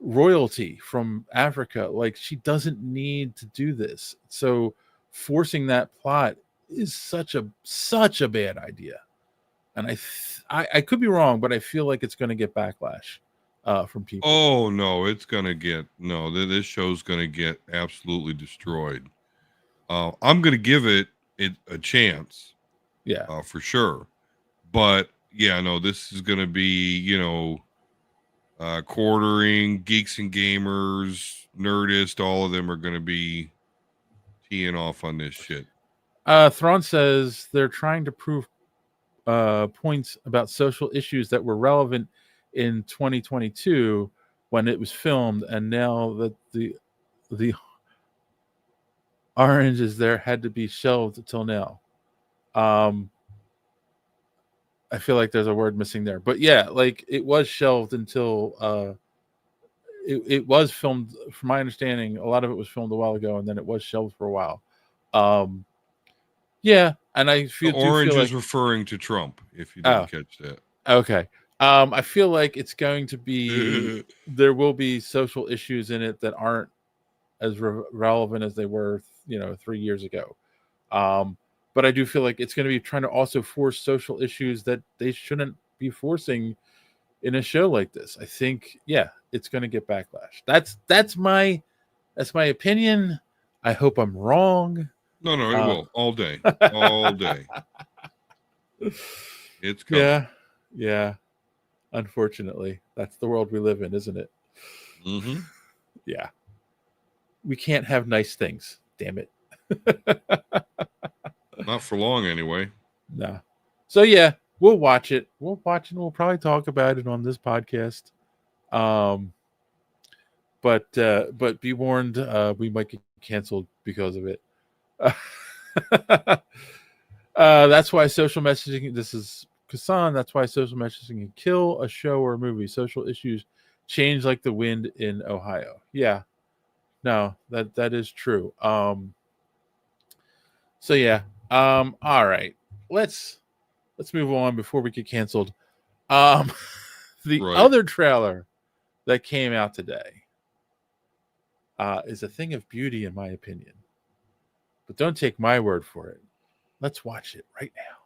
royalty from Africa. Like, she doesn't need to do this. So forcing that plot is such a bad idea. And I could be wrong, but I feel like it's going to get backlash from people.
Oh no, it's gonna get this show's gonna get absolutely destroyed. I'm gonna give it a chance.
Yeah.
For sure. But yeah, no, this is gonna be, quartering, geeks and gamers, Nerdist, all of them are gonna be teeing off on this shit.
Thrawn says they're trying to prove points about social issues that were relevant in 2022 when it was filmed, and now that the orange is there had to be shelved until now. I feel like there's a word missing there, but yeah, like it was shelved until it was filmed. From my understanding, a lot of it was filmed a while ago, and then it was shelved for a while. Yeah, and I
The orange
feel
is
like,
referring to Trump, if you didn't catch that.
Okay. I feel like it's going to be there will be social issues in it that aren't as relevant as they were, 3 years ago. But I do feel like it's going to be trying to also force social issues that they shouldn't be forcing in a show like this. I think, yeah, it's going to get backlash. That's my opinion. I hope I'm wrong.
No, it will all day, all day. It's coming.
Yeah. Unfortunately, that's the world we live in, isn't it?
Mm-hmm.
Yeah. We can't have nice things. Damn it.
Not for long, anyway.
No. So yeah, we'll watch it. We'll watch it. And we'll probably talk about it on this podcast. But be warned, we might get canceled because of it. That's why social messaging. This is Kassan. That's why social messaging can kill a show or a movie. Social issues change like the wind in Ohio. Yeah. No, that is true. So yeah. All right. Let's move on before we get canceled. The other trailer that came out today is a thing of beauty, in my opinion. But don't take my word for it. Let's watch it right now.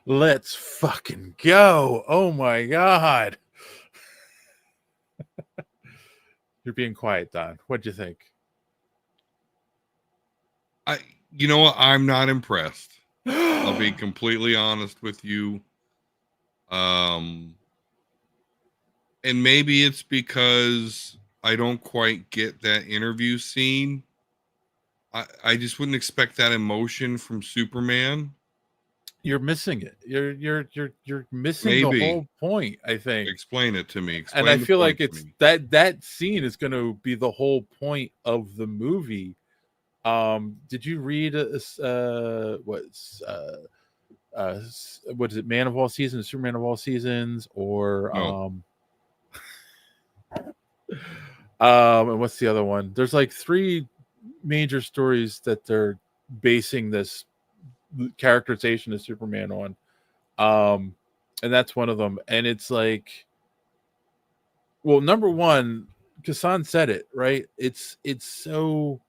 Let's fucking go. Oh my God. You're being quiet, Don. What'd you think?
You know what? I'm not impressed. I'll be completely honest with you. And maybe it's because I don't quite get that interview scene. I just wouldn't expect that emotion from Superman.
You're missing it. You're missing the whole point, I think.
Explain it to me.
And I feel like it's that scene is going to be the whole point of the movie. Did you read what is it, Man of All Seasons, Superman of All Seasons, or
no.
And what's the other one? There's like 3 major stories that they're basing this characterization of Superman on, and that's one of them. And it's like, well, number one, Kassan said it right. It's so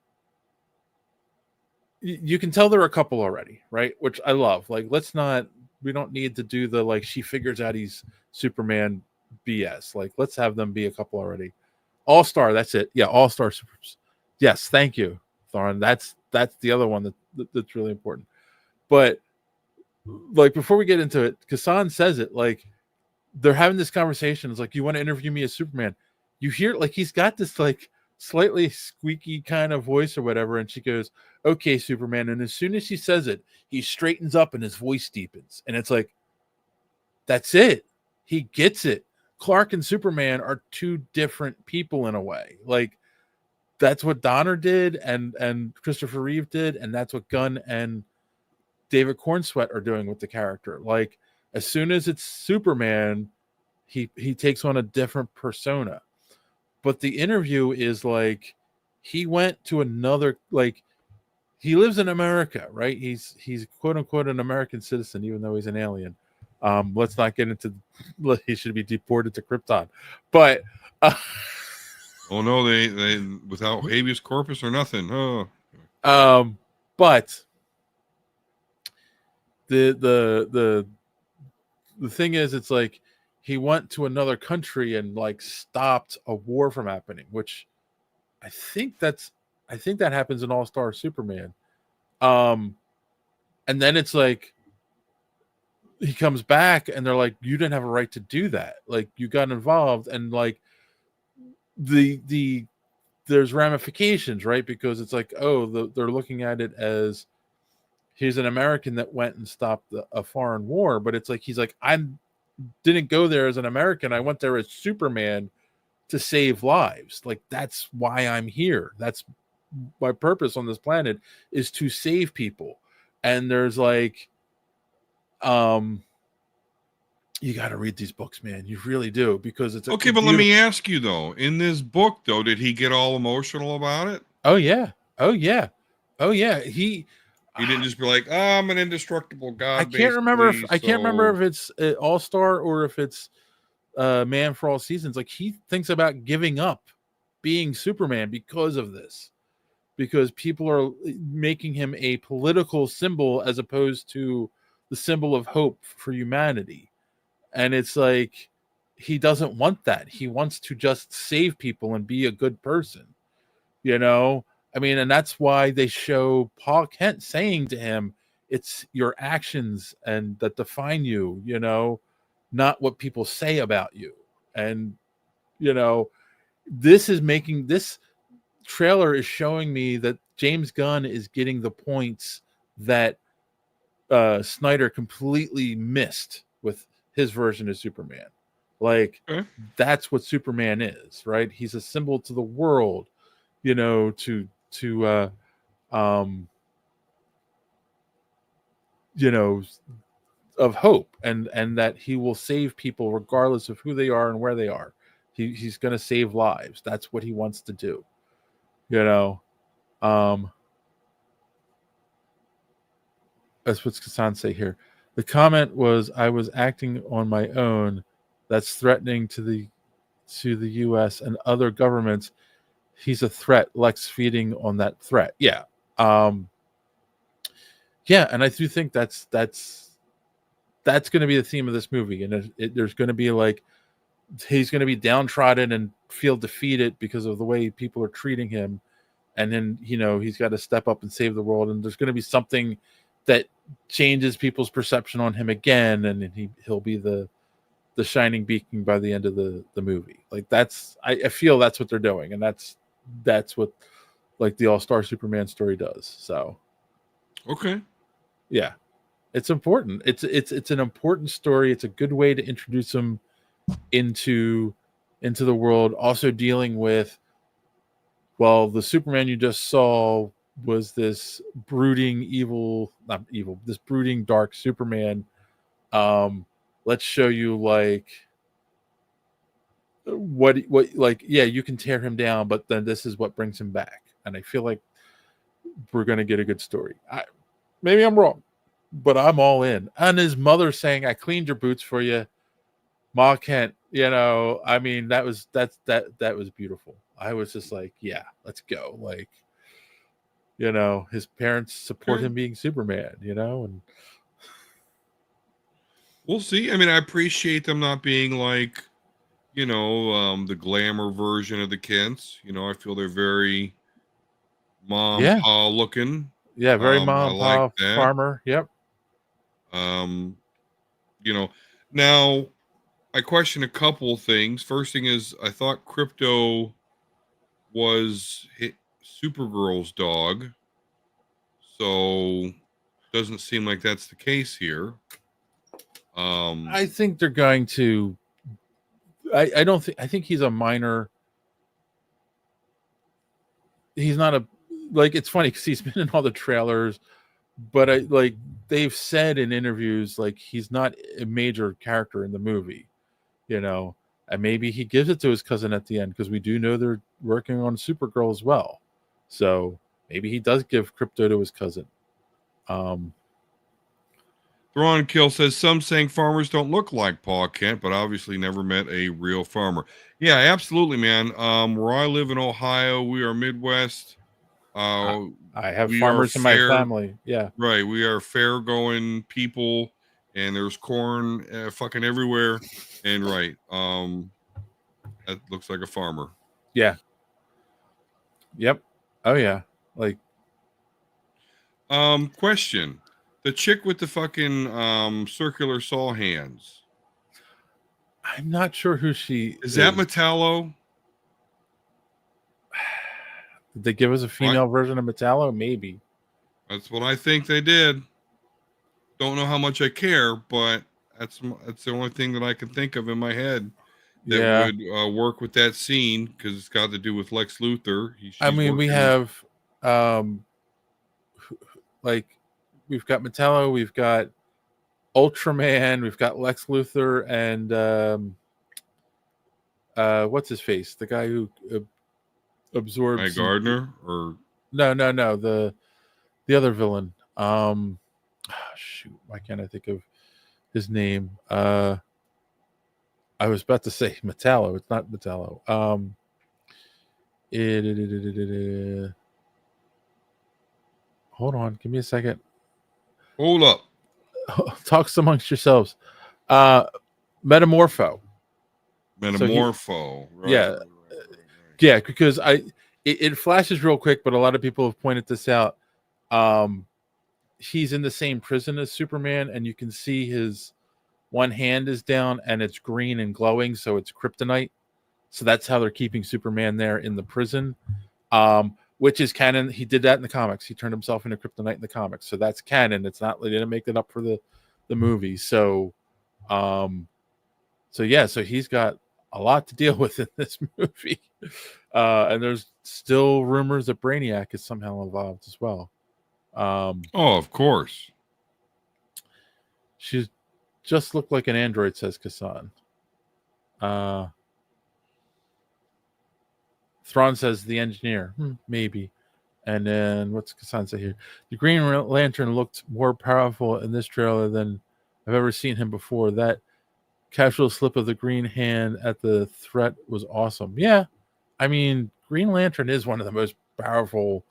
you can tell there are a couple already, right? Which I love. Like, we don't need to do the like she figures out he's Superman BS. Like, let's have them be a couple already. All-Star, that's it. Yeah, All-Star Supers. Yes, thank you, Thorne. That's the other one that's really important. But like, before we get into it, Kassan says it like they're having this conversation. It's like, you want to interview me as Superman? You hear like he's got this like slightly squeaky kind of voice or whatever, and she goes, "Okay, Superman." And as soon as she says it, he straightens up and his voice deepens, and it's like, that's it. He gets it. Clark and Superman are 2 different people in a way. Like, that's what Donner did, and Christopher Reeve did, and that's what Gunn and David Cornsweet are doing with the character. Like, as soon as it's Superman, he takes on a different persona. But the interview is like he went to another, like, he lives in America, right? He's quote unquote an American citizen, even though he's an alien. Let's not get into he should be deported to Krypton, but
Oh no, they without habeas corpus or nothing. Oh,
but the thing is, it's like he went to another country and like stopped a war from happening, which I think that happens in All Star Superman. And then it's like he comes back and they're like, you didn't have a right to do that. Like, you got involved, and like the there's ramifications, right? Because it's like, they're looking at it as he's an American that went and stopped a foreign war, but it's like he's like, I didn't go there as an American. I went there as Superman to save lives. Like, that's why I'm here. That's my purpose on this planet, is to save people. And there's like, you got to read these books, man. You really do, because it's
okay. But let me ask you though, in this book though, did he get all emotional about it?
Oh yeah. He
didn't just be like, oh, I'm an indestructible god.
I can't remember if it's All Star or if it's Man for All Seasons. Like, he thinks about giving up being Superman because of this, because people are making him a political symbol as opposed to the symbol of hope for humanity. And it's like, he doesn't want that. He wants to just save people and be a good person, you know? I mean, and that's why they show Paul Kent saying to him, it's your actions and that define you, you know, not what people say about you. And, you know, this trailer is showing me that James Gunn is getting the points that Snyder completely missed with his version of Superman. Like, that's what Superman is, right? He's a symbol to the world, you know, you know, of hope, and that he will save people regardless of who they are and where they are. He's going to save lives. That's what he wants to do, you know. That's what Kassan say here. The comment was, I was acting on my own. That's threatening to the US and other governments. He's a threat. Lex feeding on that threat. Yeah. Yeah, and I do think that's going to be the theme of this movie. And there's going to be like, he's going to be downtrodden and feel defeated because of the way people are treating him. And then, you know, he's got to step up and save the world. And there's going to be something that changes people's perception on him again. And then he'll be the shining beacon by the end of the movie. Like, I feel that's what they're doing. And that's what like the All-Star Superman story does. So,
okay.
Yeah, it's important. It's an important story. It's a good way to introduce him into the world. Also dealing with, well, the Superman you just saw was this brooding this brooding dark Superman. Let's show you like what like, yeah, you can tear him down, but then this is what brings him back. And I feel like we're gonna get a good story. Maybe I'm wrong, but I'm all in. And his mother saying, I cleaned your boots for you, Ma Kent, you know, I mean, that was beautiful. I was just like, yeah, let's go. Like, you know, his parents support him being Superman, you know, and
we'll see. I mean, I appreciate them not being like, you know, the glamour version of the Kents. You know, I feel they're very pa looking.
Yeah, very mom, pa,
like that.
farmer. Yep.
You know, now I question a couple of things. First thing is, I thought Crypto was Supergirl's dog, so doesn't seem like that's the case here.
I think they're going to. I think he's a minor. he's not a like. It's funny because he's been in all the trailers, but they've said in interviews like he's not a major character in the movie, and maybe he gives it to his cousin at the end because we do know they're working on Supergirl as well, so maybe he does give Crypto to his cousin.
Thrawn Kill says some saying farmers don't look like Pa Kent, but obviously never met a real farmer. Yeah, absolutely, man. Where I live in Ohio, we are Midwest.
I have
we
farmers
are
in my
fair,
family. Yeah,
right. We are fair going people, and there's corn fucking everywhere. And right, that looks like a farmer.
yeah, yep. Oh yeah, like
question: the chick with the fucking circular saw hands.
I'm not sure who she
Is that Metallo?
Did they give us a female version of Metallo? Maybe.
That's what I think they did. Don't know how much I care, but that's the only thing that I can think of in my head that would work with that scene because it's got to do with Lex Luthor.
I mean, we have like we've got Metallo, we've got Ultraman, we've got Lex Luthor, and what's his face? The guy who absorbs
Guy Gardner or
no, the other villain. Shoot, why can't I think of his name? I was about to say Metallo. It's not Metallo. Hold on, give me a second.
Hold up.
Talks amongst yourselves. Metamorpho.
Metamorpho.
Right. Yeah, because it flashes real quick, but a lot of people have pointed this out. He's in the same prison as Superman, and you can see his one hand is down and it's green and glowing, so it's kryptonite. So that's how they're keeping Superman there in the prison, which is canon. He did that in the comics. He turned himself into kryptonite in the comics, so that's canon. It's not, they didn't make it up for the movie. So so he's got a lot to deal with in this movie, and there's still rumors that Brainiac is somehow involved as well.
Of course.
She's just looked like an android, says Kassan. Thrawn says the engineer. Maybe. And then what's Kassan say here? The Green Lantern looked more powerful in this trailer than I've ever seen him before. That casual slip of the green hand at the threat was awesome. Yeah. I mean, Green Lantern is one of the most powerful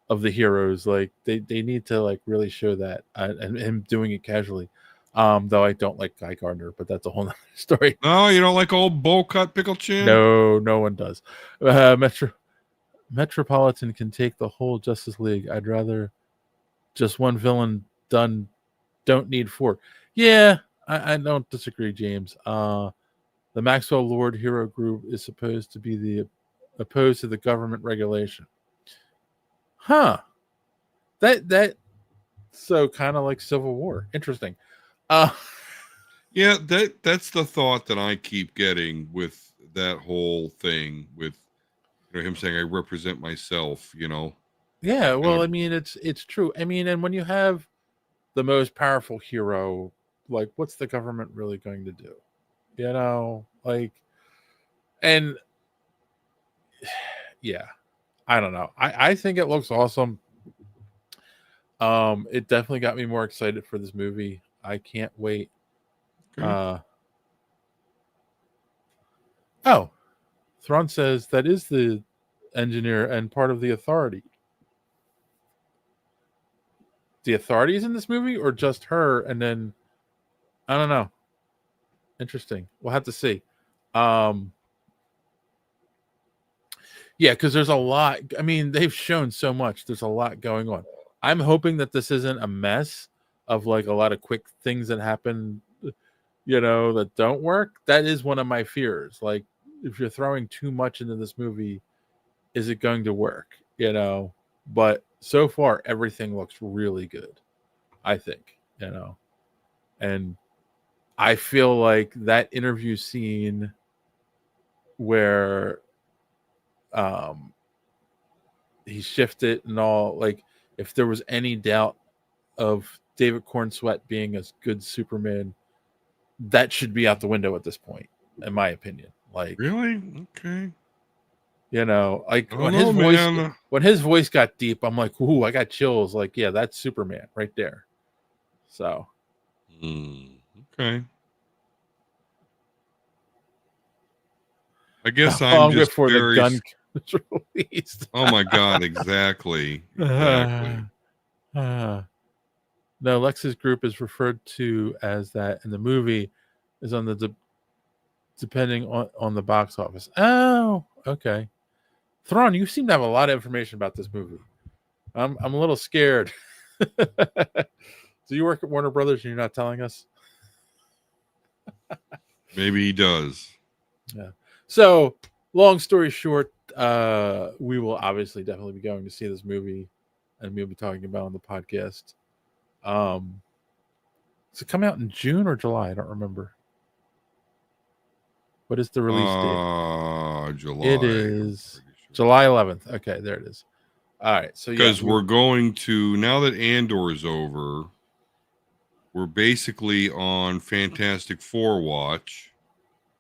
of the heroes. Like they need to like really show that, and him doing it casually. Though I don't like Guy Gardner, but that's a whole nother story.
No, you don't like old bowl cut pickle chin?
No one does. Metropolitan can take the whole Justice League. I'd rather just one villain done. Don't need four. Yeah, I don't disagree, James. The Maxwell Lord Hero Group is supposed to be opposed to the government regulation. Huh. That so kind of like Civil War. Interesting.
Yeah, that's the thought that I keep getting with that whole thing with him saying I represent myself,
Yeah, well, I mean it's true. I mean, and when you have the most powerful hero, like what's the government really going to do? Like, and yeah, I don't know. I think it looks awesome. It definitely got me more excited for this movie. I can't wait. Thrawn says that is the engineer and part of the Authority. The Authority is in this movie, or just her? And then I don't know. Interesting. We'll have to see. Yeah, because there's a lot. I mean, they've shown so much. There's a lot going on. I'm hoping that this isn't a mess of like a lot of quick things that happen, that don't work. That is one of my fears. Like, if you're throwing too much into this movie, is it going to work? But so far, everything looks really good, I think, and I feel like that interview scene where he shifted and all. Like, if there was any doubt of David Cornsweet being a good Superman, that should be out the window at this point, in my opinion. Like,
Really? Okay.
you know, like
I
when
don't know,
his voice got deep, I'm like, ooh, I got chills. Like, yeah, that's Superman right there. So,
okay. I guess I'm
long
just
before the
very.
gun was released.
Oh my God! Exactly. Exactly.
No, Lex's group is referred to as that in the movie is on the depending on the box office. Oh, okay. Thrawn, you seem to have a lot of information about this movie. I'm a little scared. Do you work at Warner Brothers and you're not telling us?
Maybe he does.
Yeah. So, long story short, we will obviously definitely be going to see this movie, and we'll be talking about it on the podcast. Does it come out in June or July? I don't remember. What is the release date?
July.
It is July 11th. Okay, there it is. All right. So
because we're going to, now that Andor is over, we're basically on Fantastic Four watch.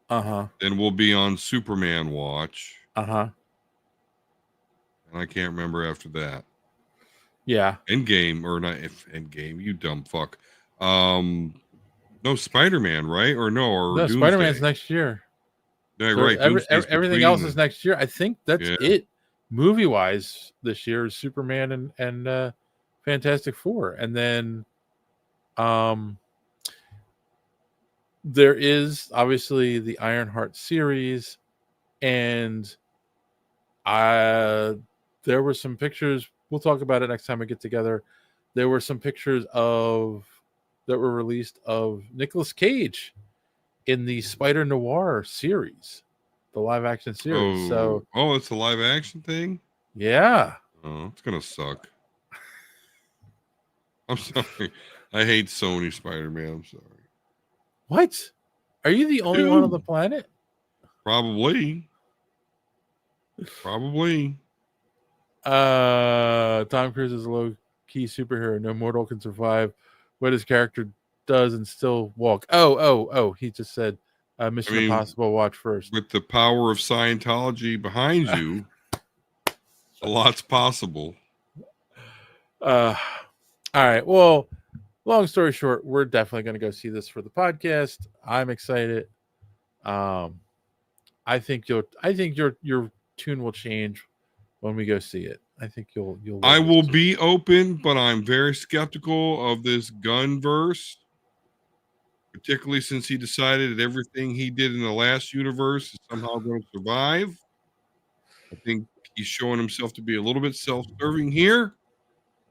Then we'll be on Superman watch. And I can't remember after that.
Yeah.
Endgame, or not Endgame, you dumb fuck. No, Spider-Man, right? Or no, or
no, Spider-Man's next year.
Yeah,
So
right.
Everything else is next year. I think that's it. Movie-wise, this year is Superman and Fantastic Four. And then there is obviously the Ironheart series, and there were some pictures. We'll talk about it next time we get together. There were some pictures that were released of Nicolas Cage in the Spider Noir series, the live action series.
Oh, it's a live action thing?
Yeah.
Oh, it's gonna suck. I'm sorry. I hate Sony Spider-Man. I'm sorry.
What? Are you the only one on the planet?
Probably.
Tom Cruise is a low-key superhero. No mortal can survive what his character does and still walk. Oh. He just said Mission Impossible watch first.
With the power of Scientology behind you, a lot's possible.
All right. Well, long story short, we're definitely going to go see this for the podcast. I'm excited. I think your tune will change when we go see it. I think you'll
I will be open, but I'm very skeptical of this gun verse, particularly since he decided that everything he did in the last universe is somehow going to survive. I think he's showing himself to be a little bit self-serving here.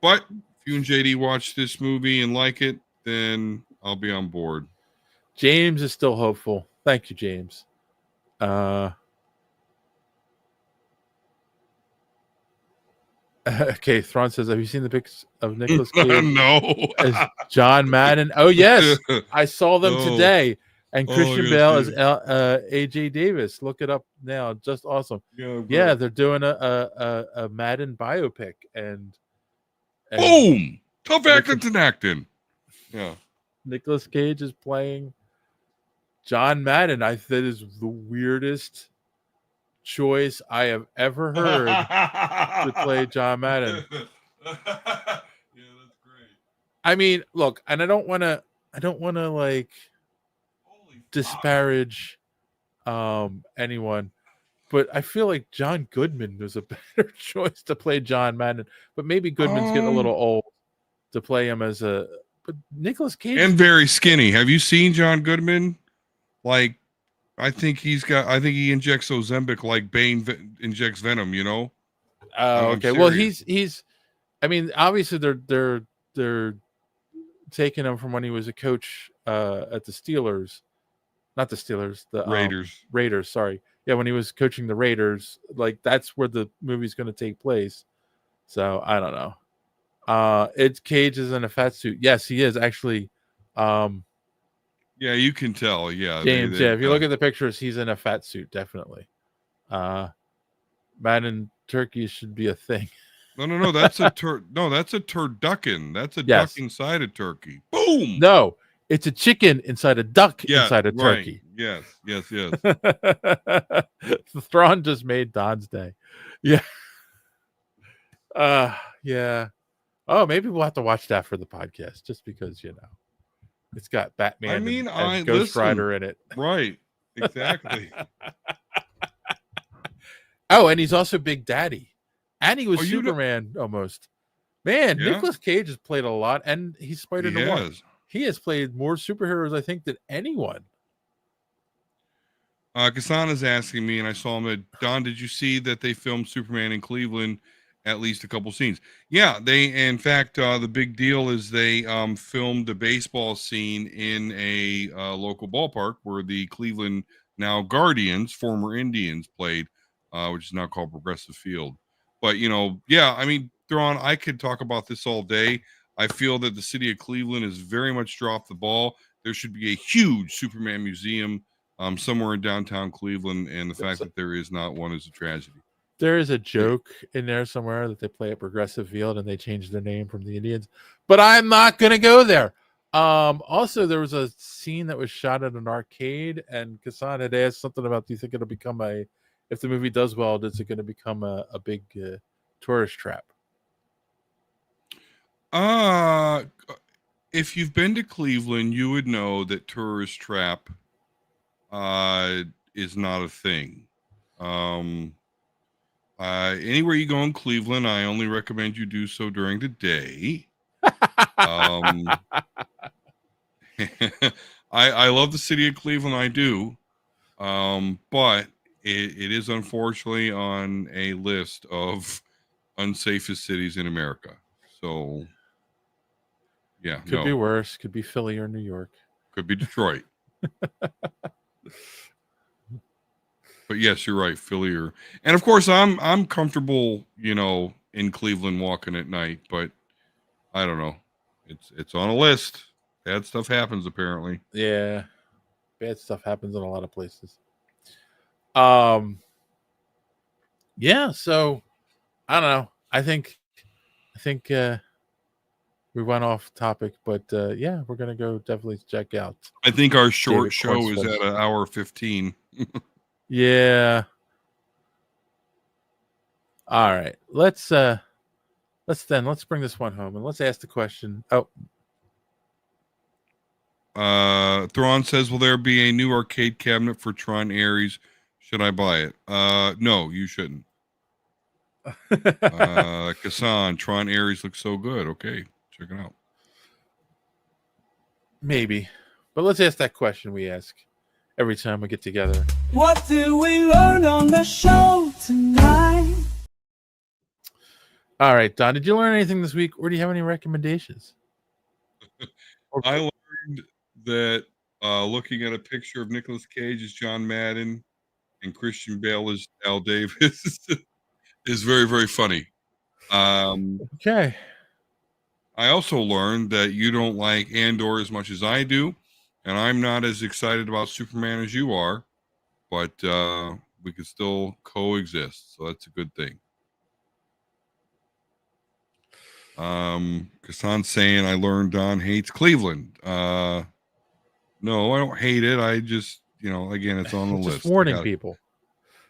But if you and JD watch this movie and like it, then I'll be on board.
James is still hopeful. Thank you, James. Okay, Thrawn says, have you seen the pics of Nicolas Cage
no.
as John Madden? Oh, yes. I saw them today. And Christian Bale as AJ Davis. Look it up now. Just awesome. Yeah, they're doing a Madden biopic. And
boom! Tough acting. Yeah.
Nicolas Cage is playing John Madden. That is the weirdest choice I have ever heard to play John Madden.
Yeah, that's great.
I mean, look, and I don't want to like disparage anyone, but I feel like John Goodman was a better choice to play John Madden. But maybe Goodman's getting a little old to play him as a. But Nicolas Cage
and very skinny. Have you seen John Goodman? Like, I think he injects Ozempic like Bane injects Venom, you know?
Oh, okay. Well, he's I mean, obviously they're taking him from when he was a coach at the Steelers. Not the Steelers, the Raiders, sorry. Yeah, when he was coaching the Raiders, like that's where the movie's going to take place. So, I don't know. It's Cage is in a fat suit. Yes, he is actually.
Yeah, you can tell. Yeah,
James. If you look at the pictures, he's in a fat suit, definitely. Madden turkey should be a thing.
No. That's a that's a turducken. That's a
Yes.
duck inside a turkey. Boom.
No, it's a chicken inside a duck
Yeah,
inside a
right.
turkey.
Yes.
Thrawn just made Don's day. Yeah. Yeah. Oh, maybe we'll have to watch that for the podcast, just because it's got Batman
I mean,
and Ghost Rider in it.
Right. Exactly.
Oh, and he's also Big Daddy, and he was
Oh, you know-
Superman almost. Man,
Yeah.
Nicolas Cage has played a lot, and he's
He
Spider-Noir.
has.
He has played more superheroes, I think, than anyone.
Kasana's asking me, and I saw him at Don. Did you see that they filmed Superman in Cleveland? At least a couple scenes. Yeah, in fact, the big deal is they filmed a baseball scene in a local ballpark where the Cleveland now Guardians, former Indians, played, which is now called Progressive Field. But yeah, I mean, Thrawn, I could talk about this all day. I feel that the city of Cleveland has very much dropped the ball. There should be a huge Superman museum somewhere in downtown Cleveland, and the fact that there is not one is a tragedy.
There is a joke in there somewhere that they play at Progressive Field and they changed the name from the Indians, but I'm not going to go there. Also, there was a scene that was shot at an arcade, and Kassan had asked something about, do you think it'll become if the movie does well, is it going to become a big tourist trap?
If you've been to Cleveland, you would know that tourist trap is not a thing. Anywhere you go in Cleveland, I only recommend you do so during the day. I love the city of Cleveland, I do, but it is unfortunately on a list of unsafest cities in America. So, yeah,
Could be worse. Could be Philly or New York.
Could be Detroit. But yes, you're right, Philly. And of course, I'm comfortable, in Cleveland walking at night. But I don't know. It's on a list. Bad stuff happens, apparently.
Yeah, bad stuff happens in a lot of places. Yeah. So I don't know. I think we went off topic, but yeah, we're gonna go definitely check out.
I think our short
David
show is
Cornsford's.
at an hour 15.
Yeah. All right. Let's bring this one home and let's ask the question. Oh.
Thrawn says, will there be a new arcade cabinet for Tron Ares? Should I buy it? No, you shouldn't. Kassan, Tron Ares looks so good. Okay, check it out.
Maybe. But let's ask that question we ask every time we get together.
What did we learn on the show tonight?
All right, Don, did you learn anything this week, or do you have any recommendations?
I learned that looking at a picture of Nicolas Cage as John Madden and Christian Bale as Al Davis is very, very funny.
Okay. I
also learned that you don't like Andor as much as I do, and I'm not as excited about Superman as you are, but we could still coexist, so that's a good thing. Kassan's saying I learned Don hates Cleveland. No, I don't hate it. I just, again, it's on the list.
Just warning people.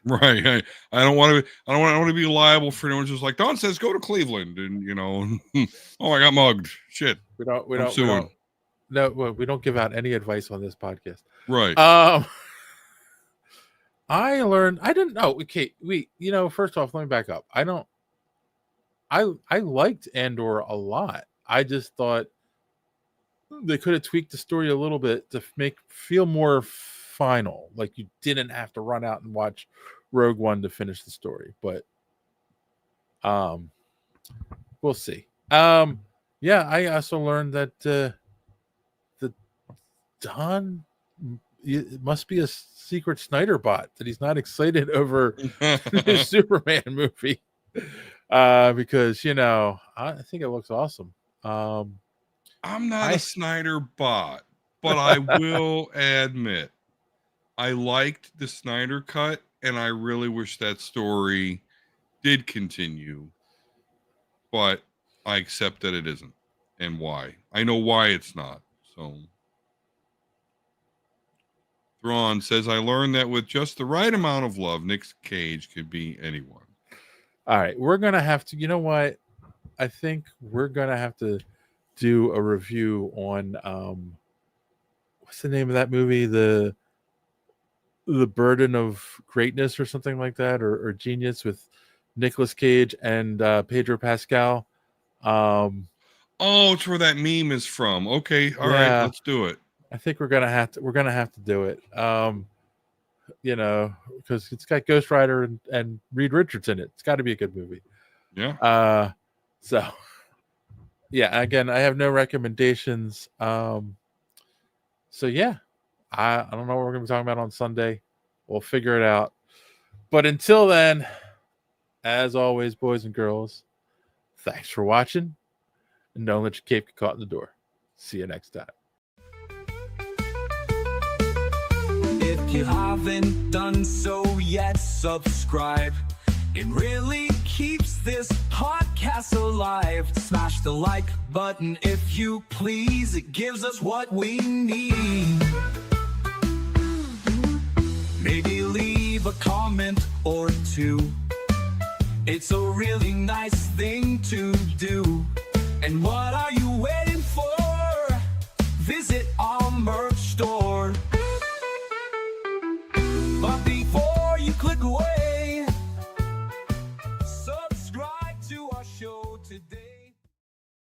Right. I don't want to be liable for anyone who's like, Don says go to Cleveland, and oh, I got mugged. Shit.
We don't give out any advice on this podcast.
Right.
I didn't know. Okay, first off, let me back up. I liked Andor a lot. I just thought they could have tweaked the story a little bit to feel more final. Like you didn't have to run out and watch Rogue One to finish the story. But we'll see. Yeah, I also learned that the Don must be a secret Snyder bot, that he's not excited over the Superman movie. Because I think it looks awesome.
I'm not a Snyder bot, but I will admit I liked the Snyder cut, and I really wish that story did continue. but I accept that it isn't, and why. I know why it's not. So, Thrawn says, I learned that with just the right amount of love, Nick Cage could be anyone.
All right, we're gonna have to. You know what? I think we're gonna have to do a review on what's the name of that movie? The Burden of Greatness or something like that, or Genius with Nicolas Cage and Pedro Pascal.
Oh, it's where that meme is from. Okay, all right,
Yeah.
let's do it.
I think we're gonna have to do it. You know, because it's got Ghost Rider and Reed Richards in it. It's got to be a good movie.
Yeah.
So yeah, again, I have no recommendations. So yeah, I don't know what we're gonna be talking about on Sunday. We'll figure it out. But until then, as always, boys and girls, thanks for watching, and don't let your cape get caught in the door. See you next time.
If you haven't done so yet, subscribe. It really keeps this podcast alive. Smash the like button if you please. It gives us what we need. Maybe leave a comment or two. It's a really nice thing to do. And what are you waiting